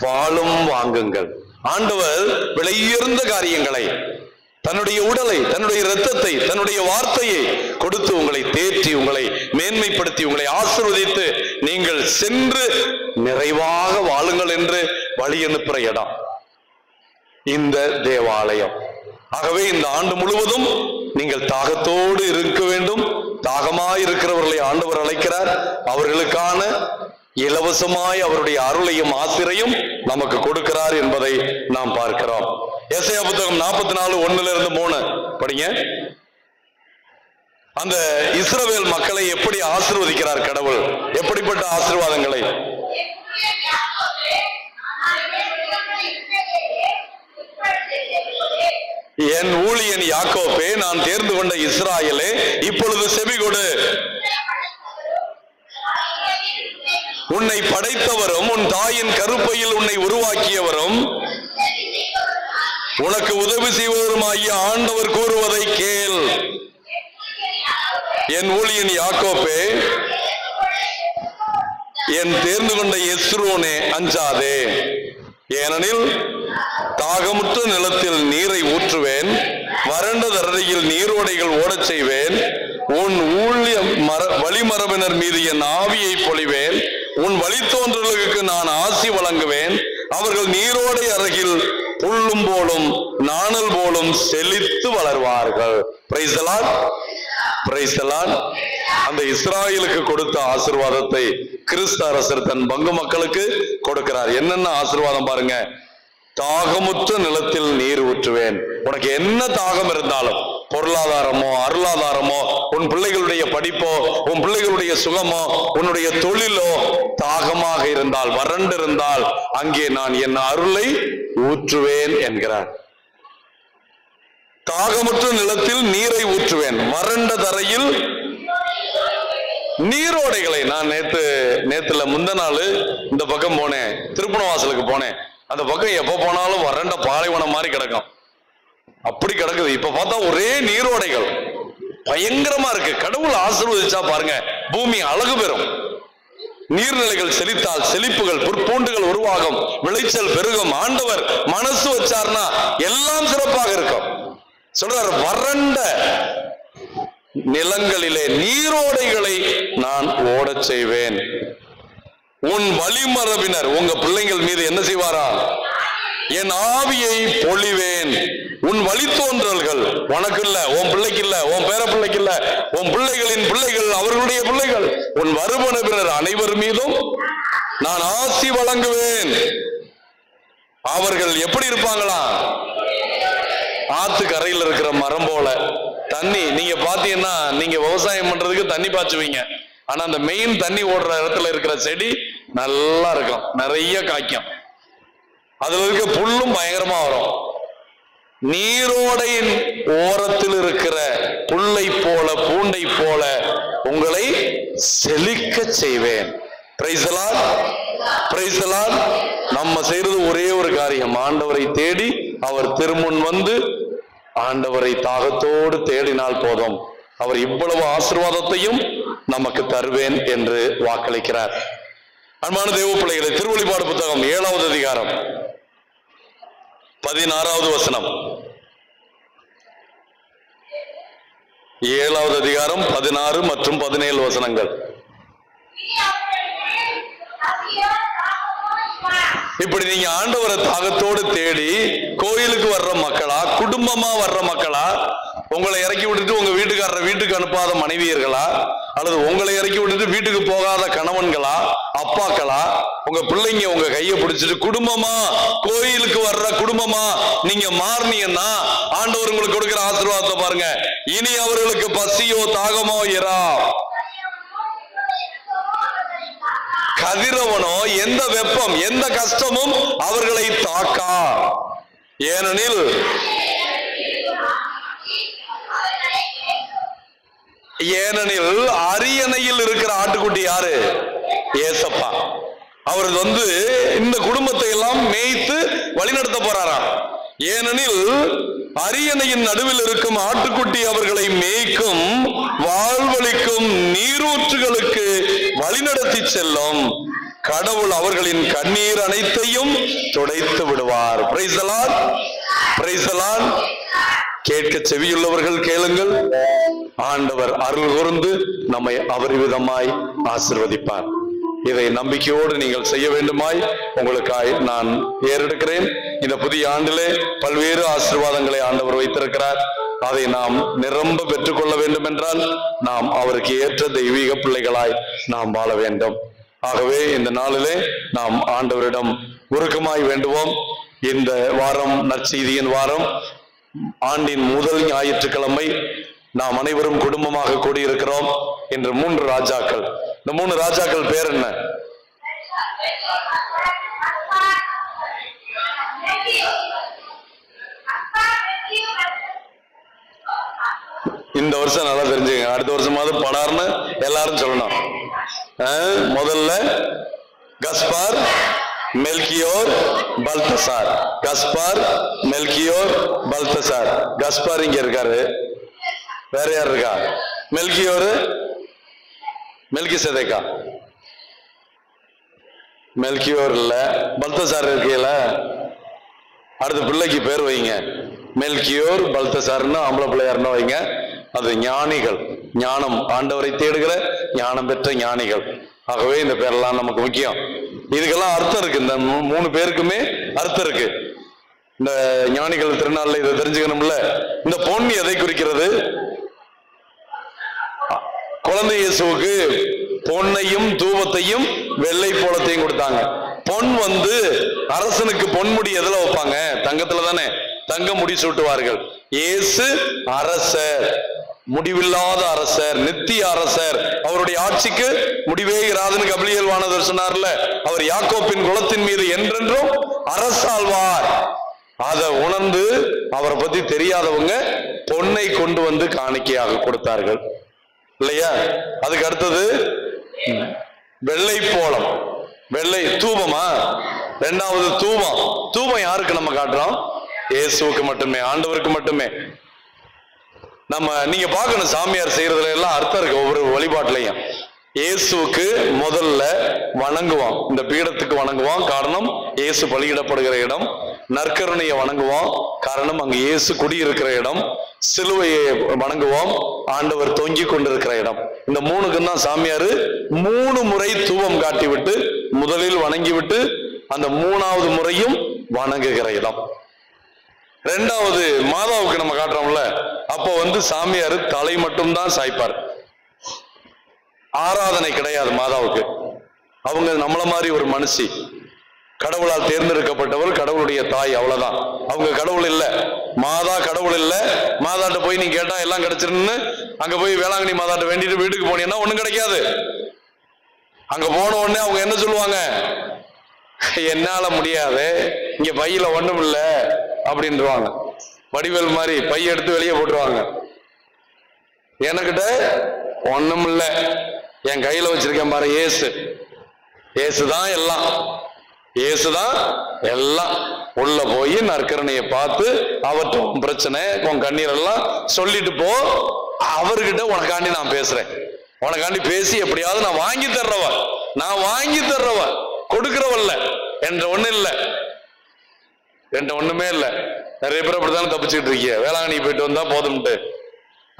பாலும் வாங்குங்கள். ஆண்டவர் விலையுயர்ந்த காரியங்களை, தன்னுடைய உடலை, தன்னுடைய இரத்தத்தை, தன்னுடைய வார்த்தையை கொடுத்து உங்களை தேற்றி, உங்களை மேன்மைப்படுத்தி, உங்களை ஆசீர்வதித்து நீங்கள் சென்று நிறைவாக வாழுங்கள் என்று வழி அனுப்புற இடம் இந்த தேவாலயம். ஆகவே இந்த ஆண்டு முழுவதும் நீங்கள் தாகத்தோடு இருக்க வேண்டும். தாகமாய் இருக்கிறவர்களை ஆண்டவர் அழைக்கிறார். அவர்களுக்கான இலவசமாய் அவருடைய அருளையும் ஆசிரையும் நமக்கு கொடுக்கிறார் என்பதை நாம் பார்க்கிறோம். எசையா புத்தகம் 44:1-3 படிங்க. அந்த இஸ்ரவேல் மக்களை எப்படி ஆசீர்வதிக்கிறார் கடவுள்? எப்படிப்பட்ட ஆசீர்வாதங்களை? என் ஊழியன் யாக்கோபே, நான் தேர்ந்து கொண்ட இஸ்ராயேலே, இப்பொழுது செவி கொடு. உன்னை படைத்தவரும் உன் தாயின் கருப்பையில் உன்னை உருவாக்கியவரும் உனக்கு உதவி செய்வதற்குமாகிய ஆண்டவர் கூறுவதை கேள். என் ஊழியன் யாக்கோபே, என் தேர்ந்து கொண்ட எஸ்ரோனே, அஞ்சாதே. ஏனெனில் தாகமுற்ற நிலத்தில் நீரை ஊற்றுவேன், வறண்ட தரையில் நீரோடைகள் ஓடச் செய்வேன். உன் ஊழிய வழிமரபினர் மீது என் ஆவியை பொழிவேன். உன் வழித்தோன்றலுக்கு நான் ஆசி வழங்குவேன். அவர்கள் நீரோடை அருகில் புல்லும் போலும் நாணல் போலும் செழித்து வளர்வார்கள். Praise the lord, praise the lord. அந்த இஸ்ராயலுக்கு கொடுத்த ஆசீர்வாதத்தை கிறிஸ்து அரசர் தன் பங்கு மக்களுக்கு கொடுக்கிறார். என்னென்ன ஆசீர்வாதம் பாருங்க. தாகமுற்ற நிலத்தில் நீர் ஊற்றுவேன். உனக்கு என்ன தாகம் இருந்தாலும், பொருளாதாரமோ அருளாதாரமோ உன் பிள்ளைகளுடைய படிப்போ உன் பிள்ளைகளுடைய சுகமோ உன்னுடைய தொழிலோ தாகமாக இருந்தால் வறண்டு இருந்தால் அங்கே நான் என் அருளை ஊற்றுவேன் என்கிறார். தாகமற்ற நிலத்தில் நீரை ஊற்றுவேன், வறண்ட தரையில் நீரோடைகளை. நான் நேத்துல முந்த நாள் இந்த பக்கம் போனேன், திருப்பணவாசலுக்கு போனேன். அந்த பக்கம் எப்ப போனாலும் வறண்ட பாலைவனம் மாதிரி கிடக்கும், அப்படி கிடக்குது. இப்ப பார்த்தா ஒரே நீரோடைகள், பயங்கரமா இருக்கு. கடவுள் ஆசீர்வதிச்சா பாருங்க பூமி அழகு பெறும். நீர்நிலைகள் செழித்தால் செழிப்புகள் புற்பூண்டுகள் உருவாகும், விளைச்சல் பெருகும். ஆண்டவர் மனசு வச்சார்னா எல்லாம் சிறப்பாக இருக்கும். சொல்றார், வறண்ட நிலங்களிலே நீரோடைகளை நான் ஓடச் செய்வேன். உன் வழிமரபினர் உங்க பிள்ளைகள் மீது என்ன செய்வாரா? என் ஆவியை பொழிவேன். உன் வழித்தோன்றல்கள், உனக்கு இல்ல, உன் பிள்ளைக்கு இல்ல, உன் பேர பிள்ளைக்கு இல்ல, உன் பிள்ளைகளின் பிள்ளைகள், அவர்களுடைய பிள்ளைகள், உன் மறுமரபினர் அனைவர் மீதும் நான் ஆசி வழங்குவேன். அவர்கள் எப்படி இருப்பாங்களா? ஆத்து கரையில் இருக்கிற மரம் போல. தண்ணி நீங்க பாத்தீங்கன்னா, நீங்க விவசாயம் பண்றதுக்கு தண்ணி பாய்ச்சுவீங்க, ஆனா அந்த மெயின் தண்ணி ஓடுற இடத்துல இருக்கிற செடி நல்லா இருக்கும், நிறைய காய்க்கும், அதுல இருக்க புல்லும் பயங்கரமா வரும். நீரோடையின் ஓரத்தில் இருக்கிற புல்லை போல பூண்டை போல உங்களை செழிக்க செய்வேன். Price the lord, praise the Lord. நம்ம செய்யறது ஒரே ஒரு காரியம், ஆண்டவரை தேடி அவர் திருமுன் வந்து ஆண்டவரை தாகத்தோடு தேடினால் போதும், அவர் இவ்வளவு ஆசீர்வாதத்தையும் நமக்கு தருவேன் என்று வாக்களிக்கிறார். அன்பான தேவ பிள்ளைகளை, திருவெளிப்பாடு புத்தகம் 7வது அதிகாரம் 16வது வசனம். 7வது அதிகாரம் 16 மற்றும் 17 வசனங்கள். இப்படி நீங்க ஆண்டவரை தாகத்தோடு தேடி கோயிலுக்கு வர்ற மக்களா, குடும்பமா வர்ற மக்களா, உங்களை இறக்கி விட்டுட்டு உங்க வீட்டுக்காரரை வீட்டுக்கு அனுப்பாத மனைவியர்களா, அல்லது உங்களை இறக்கி விட்டுட்டு வீட்டுக்கு போகாத கணவன்களா, அப்பாக்களா, உங்க பிள்ளைங்க உங்க கையை பிடிச்சிட்டு குடும்பமா கோயிலுக்கு வர்ற குடும்பமா நீங்க மாறினீங்கன்னா ஆண்டவர் உங்களுக்கு கொடுக்கிற ஆசீர்வாதத்தை பாருங்க. இனி அவர்களுக்கு பசியோ தாகமோ இரா, கதிரவனோ எந்த வெப்பம் எந்த கஷ்டமும் அவர்களை தாக்கா. ஏனெனில் அரியணையில் இருக்கிற ஆட்டுக்குட்டி யாரு? ஏசப்பா. அவர் இந்த குடும்பத்தை எல்லாம் மேய்த்து வழிநடத்த போறாராம். ஏனெனில் அரியணையின் நடுவில் இருக்கும் ஆட்டுக்குட்டி அவர்களை மேய்க்கும், வாழ்வளிக்கும் நீரூற்றுகளுக்கு வழிநடத்தி செல்லும். கடவுள் அவர்களின் கண்ணீர் அனைத்தையும் துடைத்து விடுவார். Price the lord, praise the Lord. கேட்க செவியுள்ளவர்கள் கேளுங்கள். ஆண்டவர் அருள் கூர்ந்து நம்மை அபரிவிதமாய் ஆசீர்வதிப்பார். இதை நம்பிக்கையோடு நீங்கள் செய்ய வேண்டுமாய் உங்களுக்காய் நான் ஏறெடுக்கிறேன். இந்த புதிய ஆண்டிலே பல்வேறு ஆசீர்வாதங்களை ஆண்டவர் வைத்திருக்கிறார். அதை நாம் நிரம்ப பெற்றுக்கொள்ள வேண்டும் என்றால் நாம் அவருக்கு ஏற்ற தெய்வீக பிள்ளைகளாய் நாம் வாழ வேண்டும். ஆகவே இந்த நாளிலே நாம் ஆண்டவரிடம் உருக்கமாய் வேண்டுவோம். இந்த வாரம் நற்செய்தியின் வாரம், ஆண்டின் முதல் ஞாயிற்றுக்கிழமை நாம் அனைவரும் குடும்பமாக கூடியிருக்கிறோம். இன்று 3 ராஜாக்கள். இந்த 3 ராஜாக்கள் பேர் என்ன? இந்த வருஷம் நல்லா தெரிஞ்சுங்க, அடுத்த வருஷமாவது படார்னு எல்லாரும் சொல்லணும். முதல்ல Gaspar, Melchior, Balthazar. Gaspar, Melchior, Balthazar. Gaspar இங்க இருக்காரு, வேற யார் இருக்கா? மெல்கியோர், மெல்கிசேதேக்கா. மெல்கியோர் இல்ல, பல்தசார் இருக்கீல. அடுத்த பிள்ளைக்கு பேர் வைங்க, மெல்கியோர் பல்தசார்னு ஆம்பளை பிள்ளையார்னு வைங்க. அது ஞானிகள், ஞானம், ஆண்டவரை தேடுகிற ஞானம் பெற்ற ஞானிகள். ஆகவே இந்த பேரெல்லாம் நமக்கு முக்கியம். இதுக்கெல்லாம் அர்த்தம் இருக்கு, இந்த 3 பேருக்குமே அர்த்தம் இருக்கு. இந்த ஞானிகள் திருநாள்ல இதை தெரிஞ்சுக்கணும்ல. இந்த பொன் எதை குறிக்கிறது? குழந்தை இயேசுவுக்கு பொன்னையும் தூபத்தையும் வெள்ளை போலத்தையும் கொடுத்தாங்க. பொன் அரசனுக்கு பொன்முடி எதுல வைப்பாங்க? தங்கத்துல தானே தங்க முடி சூட்டுவார்கள். இயேசு அரசர், முடிவில்லாத அரசர், நித்திய அரசர். அவருடைய ஆட்சிக்கு முடிவே இராதுன்னு கபிலியேல் வானவர் சொன்னார்ல. அவர் யாக்கோப்பின் குலத்தின் மீது என்றென்றும் அரசாழ்வார். அதை உணர்ந்து அவரை பத்தி தெரியாதவங்க பொன்னை கொண்டு வந்து காணிக்கையாக கொடுத்தார்கள் இல்லையா? அதுக்கு அடுத்தது வெள்ளை போளம், வெள்ளை தூபமா? இரண்டாவது தூபம். தூபம் யாருக்கு நம்ம காட்டுறோம்? இயேசுவுக்கு மட்டுமே, ஆண்டவருக்கு மட்டுமே. நீங்க பார்க்கணும், சாமியார் செய்யறதுல எல்லாம் அர்த்தம் இருக்கு. ஒவ்வொரு வழிபாட்டிலையும் இயேசுவுக்கு முதல்ல வணங்குவோம், இந்த பீடத்துக்கு வணங்குவோம், காரணம் இயேசு பலியிடப்படுகிற இடம். நற்கருணையை வணங்குவோம், காரணம் அங்கு இயேசு குடியிருக்கிற இடம். சிலுவையை வணங்குவோம், ஆண்டவர் தொங்கி கொண்டிருக்கிற இடம். இந்த மூணுக்கும் தான் சாமியாரு 3 முறை தூபம் காட்டி விட்டு முதலில் வணங்கி விட்டு அந்த 3வது முறையும் வணங்குகிற இடம். 2வது மாதாவுக்கு நம்ம காட்டுறோம்ல, அப்போ சாமியாரு தலை மட்டும் தான் சாய்ப்பார், ஆராதனை கிடையாது மாதாவுக்கு. அவங்க நம்மள மாதிரி ஒரு மனுஷி, கடவுளால் தேர்ந்தெடுக்கப்பட்டவர், கடவுளுடைய தாய், அவ்வளவுதான். அவங்க கடவுள் இல்ல, மாதா கடவுள் இல்ல. மாதாட்ட போய் நீ கேட்டா எல்லாம் கிடைச்சிருன்னு அங்க போய் வேளாங்கண்ணி மாதாட்ட வேண்டிட்டு வீட்டுக்கு போனீங்கன்னா ஒண்ணும் கிடைக்காது. அங்க போன உடனே அவங்க என்ன சொல்லுவாங்க? என்னால முடியாது, இங்க பையில ஒண்ணும் இல்ல அப்படின்றாங்க. வடிவேல் மாதிரி பைய எடுத்து வெளியே போட்டுருவாங்க. எனக்கிட்ட ஒண்ணும் இல்ல, என் கையில வச்சிருக்கேன் பாரு இயேசு, இயேசுதான் எல்லாம், இயேசுதான் எல்லாம். உள்ள போய் நற்கரணையை பார்த்து அவற்றை பிரச்சனை உன் கண்ணீர் எல்லாம் சொல்லிட்டு போ, அவர்கிட்ட உனக்காண்டி நான் பேசுறேன், உனக்காண்டி பேசி எப்படியாவது நான் வாங்கி தர்றவ, நான் வாங்கி தர்றவ, கொடுக்கிறவல்ல என்ற ஒண்ணு இல்ல, என்ற ஒண்ணுமே இல்ல. நிறைய பேர் அப்படித்தானே தப்பிச்சுட்டு இருக்கீங்க. வேளாங்கண்ணி போயிட்டு வந்தா போதும்ட்டு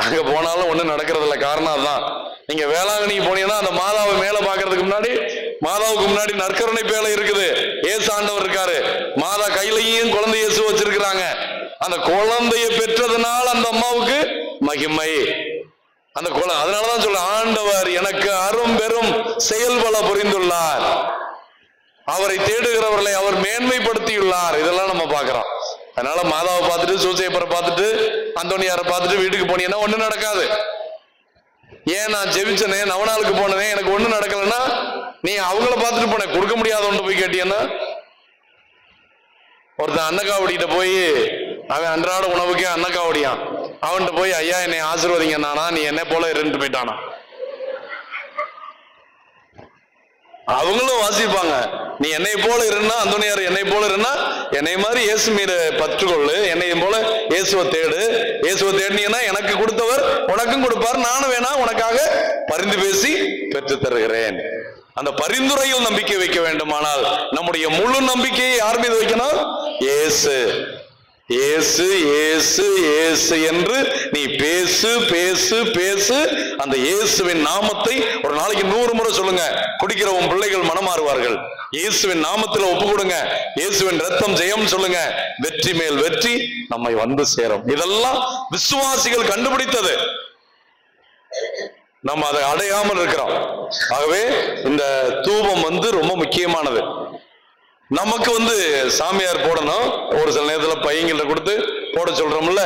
அங்க போனாலும் ஒண்ணும் நடக்கிறது இல்லை. காரணம் அதுதான். நீங்க வேளாங்கண்ணிக்கு போனீங்கன்னா அந்த மாதாவை மேல பாக்குறதுக்கு முன்னாடி, மாதாவுக்கு முன்னாடி நற்கருணை பேழை இருக்குது, இயேசு ஆண்டவர் இருக்காரு, மாதா கையிலையும் குழந்தை இயேசு வச்சிருக்கிறாங்க. அந்த குழந்தையை பெற்றதுனால அந்த அம்மாவுக்கு மகிமை. அந்த அதனாலதான் சொல்ல, ஆண்டவர் எனக்கு அரும் பெரும் செயல்பல புரிந்துள்ளார், அவரை தேடுகிறவர்களை அவர் மேன்மைப்படுத்தியுள்ளார். இதெல்லாம் நம்ம பாக்குறோம். அதனால மாதாவை பார்த்துட்டு, சூசையப்பரை பார்த்துட்டு, அந்தோனியாரை பார்த்துட்டு வீட்டுக்கு போனீங்கன்னா ஒண்ணு நடக்காது. ஏன் நான் ஜெபிச்சனே, நவநாளுக்கு போனதே, எனக்கு ஒண்ணு நடக்கலன்னா நீ அவங்கள பார்த்துட்டு போன, கொடுக்க முடியாத ஒன்று போய் கேட்டீங்கன்னா, ஒருத்தன் அன்னக்காவடிக்கிட்ட போய், அவன் அன்றாட உணவுக்கே அன்னக்காவடியான், அவன்கிட்ட போய் ஐயா என்னை ஆசீர்வதிங்க நானா, நீ என்ன போல இருந்துட்டு போயிட்டானா. அவங்களும் வாசிப்பாங்க, நீ என்னை போல இருந்தா, அந்தோனியார் என்னை போல இருந்தா, என்னை மாதிரி இயேசு மீது பற்றுக்கொள்ளு, என்னை போல இயேசுவை தேடு, இயேசுவை தேடினீங்கன்னா எனக்கு கொடுத்தவர் உனக்கும் கொடுப்பார், நானும் வேணா உனக்காக பரிந்து பேசி பெற்று தருகிறேன். அந்த பரிந்துரையில் நம்பிக்கை வைக்க வேண்டுமானால் நம்முடைய முழு நம்பிக்கையை யார் மீது வைக்கணும்? இயேசு. இயேசு இயேசு இயேசு என்று நீ பேசு பேசு பேசு. அந்த இயேசுவின் நாமத்தை ஒரு நாளைக்கு 100 முறை சொல்லுங்க. குடிக்கிற உன் பிள்ளைகள் மனமாறுவார்கள். இயேசுவின் நாமத்தில் ஒப்பு கொடுங்க. இயேசுவின் ரத்தம் ஜெயம் சொல்லுங்க. வெற்றி மேல் வெற்றி நம்மை வந்து சேரும். இதெல்லாம் விசுவாசிகள் கண்டுபிடித்தது, நம்ம அதை அடையாமல் இருக்கிறோம். ஆகவே இந்த தூபம் ரொம்ப முக்கியமானது. நமக்கு சாமியார் போடணும், ஒரு சில நேரத்தில் பையங்கள கொடுத்து போட சொல்றோம்ல,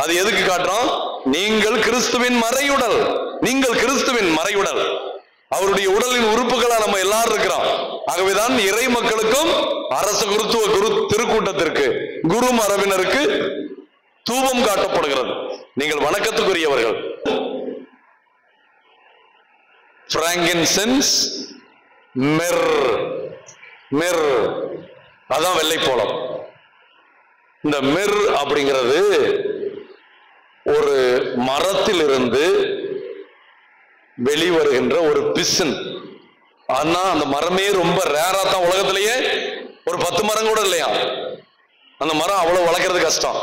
அது எதுக்கு காட்டுறோம்? நீங்கள் கிறிஸ்துவின் மறையுடல், நீங்கள் கிறிஸ்துவின் மறையுடல், அவருடைய உடலின் உறுப்புகளா நம்ம எல்லாரும் இருக்கிறோம். ஆகவேதான் இறை மக்களுக்கும் அரச குருத்துவ திருக்கூட்டத்திற்கு குரு மரபினருக்கு தூபம் காட்டப்படுகிறது. நீங்கள் வணக்கத்துக்குரியவர்கள். பிராங்கின்சென்ஸ், மிர், மிர் அதான் வெள்ளை போளம். இந்த மிர் அப்படிங்கிறது ஒரு மரத்தில் இருந்து வெளிவருகின்ற ஒரு பிசின். ஆனா அந்த மரமே ரொம்ப ரேரா தான், உலகத்திலேயே ஒரு 10 மரம் கூட இல்லையா. அந்த மரம் அவ்வளவு வளர்க்கறது கஷ்டம்.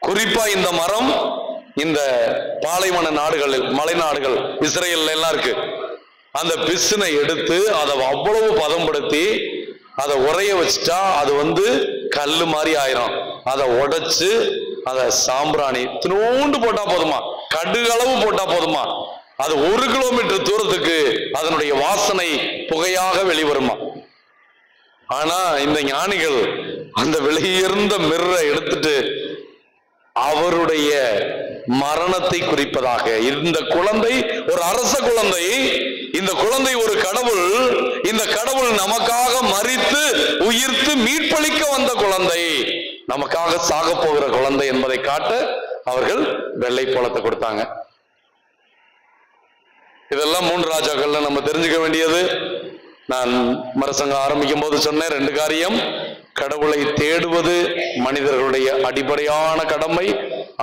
குறிப்பா இந்த மரம் இந்த பாலைவன நாடுகளில், மலை நாடுகள், இஸ்ரேல் எல்லாம் இருக்கு. அந்த பிசினை எடுத்து அதை அவ்வளவு பதம்படுத்தி அதை உரைய வச்சுட்டா அது கல்லு மாதிரி ஆயிரும். அதை உடைச்சு அதை சாம்பிராணி தினோண்டு போட்டா போதுமா, கடுகளவு போட்டா போதுமா, அது 1 கிலோமீட்டர் தூரத்துக்கு அதனுடைய வாசனை புகையாக வெளிவருமா. ஆனா இந்த ஞானிகள் அந்த விலையுயர்ந்த மிர்ரை எடுத்துட்டு அவருடைய மரணத்தை குறிப்பதாக. இந்த குழந்தை ஒரு அரச குழந்தை, இந்த குழந்தை ஒரு கடவுள், இந்த கடவுள் நமக்காக மரித்து உயிர்த்து மீட்பளிக்க வந்த குழந்தை, நமக்காக சாக போகிற குழந்தை என்பதை காட்ட அவர்கள் வெள்ளை போலத்தை கொடுத்தாங்க. இதெல்லாம் 3 ராஜாக்கள்ல நம்ம தெரிஞ்சுக்க வேண்டியது. நான் மரசங்கம் ஆரம்பிக்கும் போது சொன்னேன் 2 காரியம். கடவுளை தேடுவது மனிதர்களுடைய அடிப்படையான கடமை.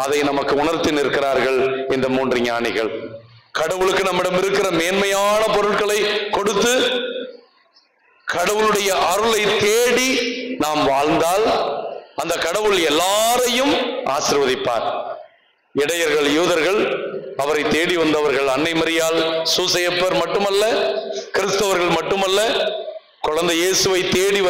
அதை நமக்கு உணர்த்தி நிற்கிறார்கள் இந்த 3 ஞானிகள். கடவுளுக்கு நம்மிடம் இருக்கிற மேன்மையான பொருட்களை கொடுத்து கடவுளுடைய அருளை தேடி நாம் வாழ்ந்தால் அந்த கடவுள் எல்லாரையும் ஆசீர்வதிப்பார். இடையர்கள், யூதர்கள், அவரை தேடி வந்தவர்கள் அன்னை மரியாள், சூசையப்பர் மட்டுமல்ல, கிறிஸ்தவர்கள் மட்டுமல்ல, குழந்தை இயேசுவை தேடி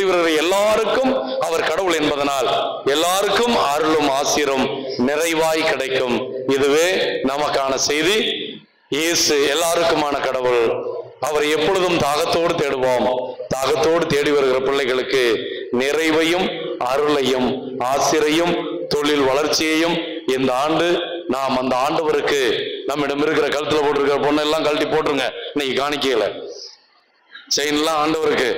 வருகிற எல்லாருக்கும் அவர் கடவுள் என்பதனால் எல்லாருக்கும் அருளும் ஆசீரும் நிறைவாய் கிடைக்கும். இதுவே நமக்கான செய்தி. இயேசு எல்லாருக்குமான கடவுள். அவர் எப்பொழுதும் தாகத்தோடு தேடுவோம். தாகத்தோடு தேடி வருகிற பிள்ளைகளுக்கு நிறைவையும் அருளையும் ஆசிரையும் தொழில் வளர்ச்சியையும் இந்த ஆண்டு நாம் அந்த ஆண்டவருக்கு நம்மிடம் இருக்கிற கழுத்துல போட்டிருக்கிற பொண்ணெல்லாம் கழட்டி போட்டுருங்க. இன்னைக்கு காணிக்கையில செயின்லாம் ஆண்டவருக்கு.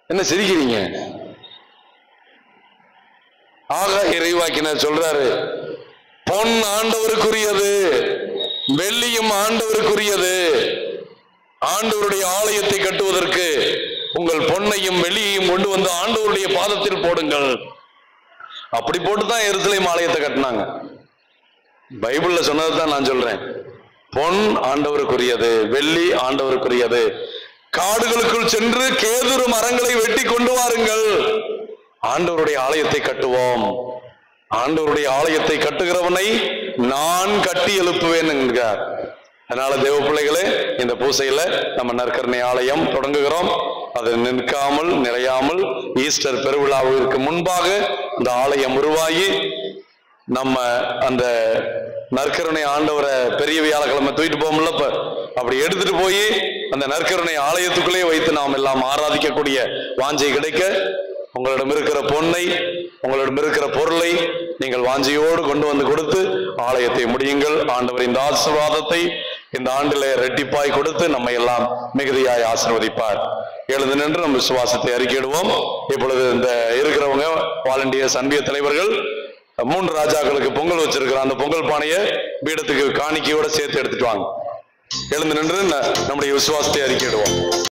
என்ன சிரிக்கிறீங்க? ஆக இறைவாக்கினர் சொல்றாரு, பொன் ஆண்டவருக்குரியது, வெள்ளியும் ஆண்டவருக்குரியது. ஆண்டவருடைய ஆலயத்தை கட்டுவதற்கு உங்கள் பொன்னையும் வெள்ளியையும் கொண்டு வந்து ஆண்டவருடைய பாதத்தில் போடுங்கள். அப்படி போட்டுதான் எருசலேம் ஆலயத்தை கட்டினாங்க. பைபிள்ல சொன்னதுதான் நான் சொல்றேன். பொன் ஆண்டவருக்குரியது, வெள்ளி ஆண்டவருக்குரியது. காடுகளுக்குள் சென்று கேதுரு மரங்களை வெட்டி கொண்டு வாருங்கள், ஆண்டவருடைய ஆலயத்தை கட்டுவோம். ஆண்டவருடைய ஆலயத்தை கட்டுகிறவனை நான் கட்டி எழுப்புவேன் என்கிறார். அதனால தேவ பிள்ளைகளே, இந்த பூசையில நம்ம நற்கருணை ஆலயம் தொடங்குகிறோம். அது நிற்காமல் நிலையாமல் ஈஸ்டர் பெருவிழாவிற்கு முன்பாக இந்த ஆலயம் உருவாகி நம்ம அந்த நற்கருணை ஆண்டவரை பெரிய வியாழக்கிழமை தூக்கிட்டு போகும்ல, அப்படி எடுத்துட்டு போய் அந்த நற்கருணை ஆலயத்துக்குள்ளே வைத்து நாம் எல்லாம் ஆராதிக்கக்கூடிய வாஞ்சை கிடைக்க உங்களிடம் இருக்கிற பொன்னை, உங்களிடம் இருக்கிற பொருளை நீங்கள் வாஞ்சையோடு கொண்டு வந்து கொடுத்து ஆலயத்தை முடியுங்கள். ஆண்டவர் இந்த ஆசீர்வாதத்தை இந்த ஆண்டிலே ரெட்டிப்பாய் கொடுத்து நம்மை எல்லாம் மிகுதியாய் ஆசீர்வதிப்பார். எழுந்து நின்று நம் விசுவாசத்தை அறிக்கையிடுவோம். இப்பொழுது இந்த இருக்கிறவங்க வாலண்டியர்ஸ், அன்பிய தலைவர்கள் 3 ராஜாக்களுக்கு பொங்கல் வச்சிருக்கிற அந்த பொங்கல் பானையை பீடத்துக்கு காணிக்கையோட சேர்த்து எடுத்துட்டு வாங்க. எழுந்து நின்று நம்முடைய விசுவாசத்தை அறிக்கையிடுவோம்.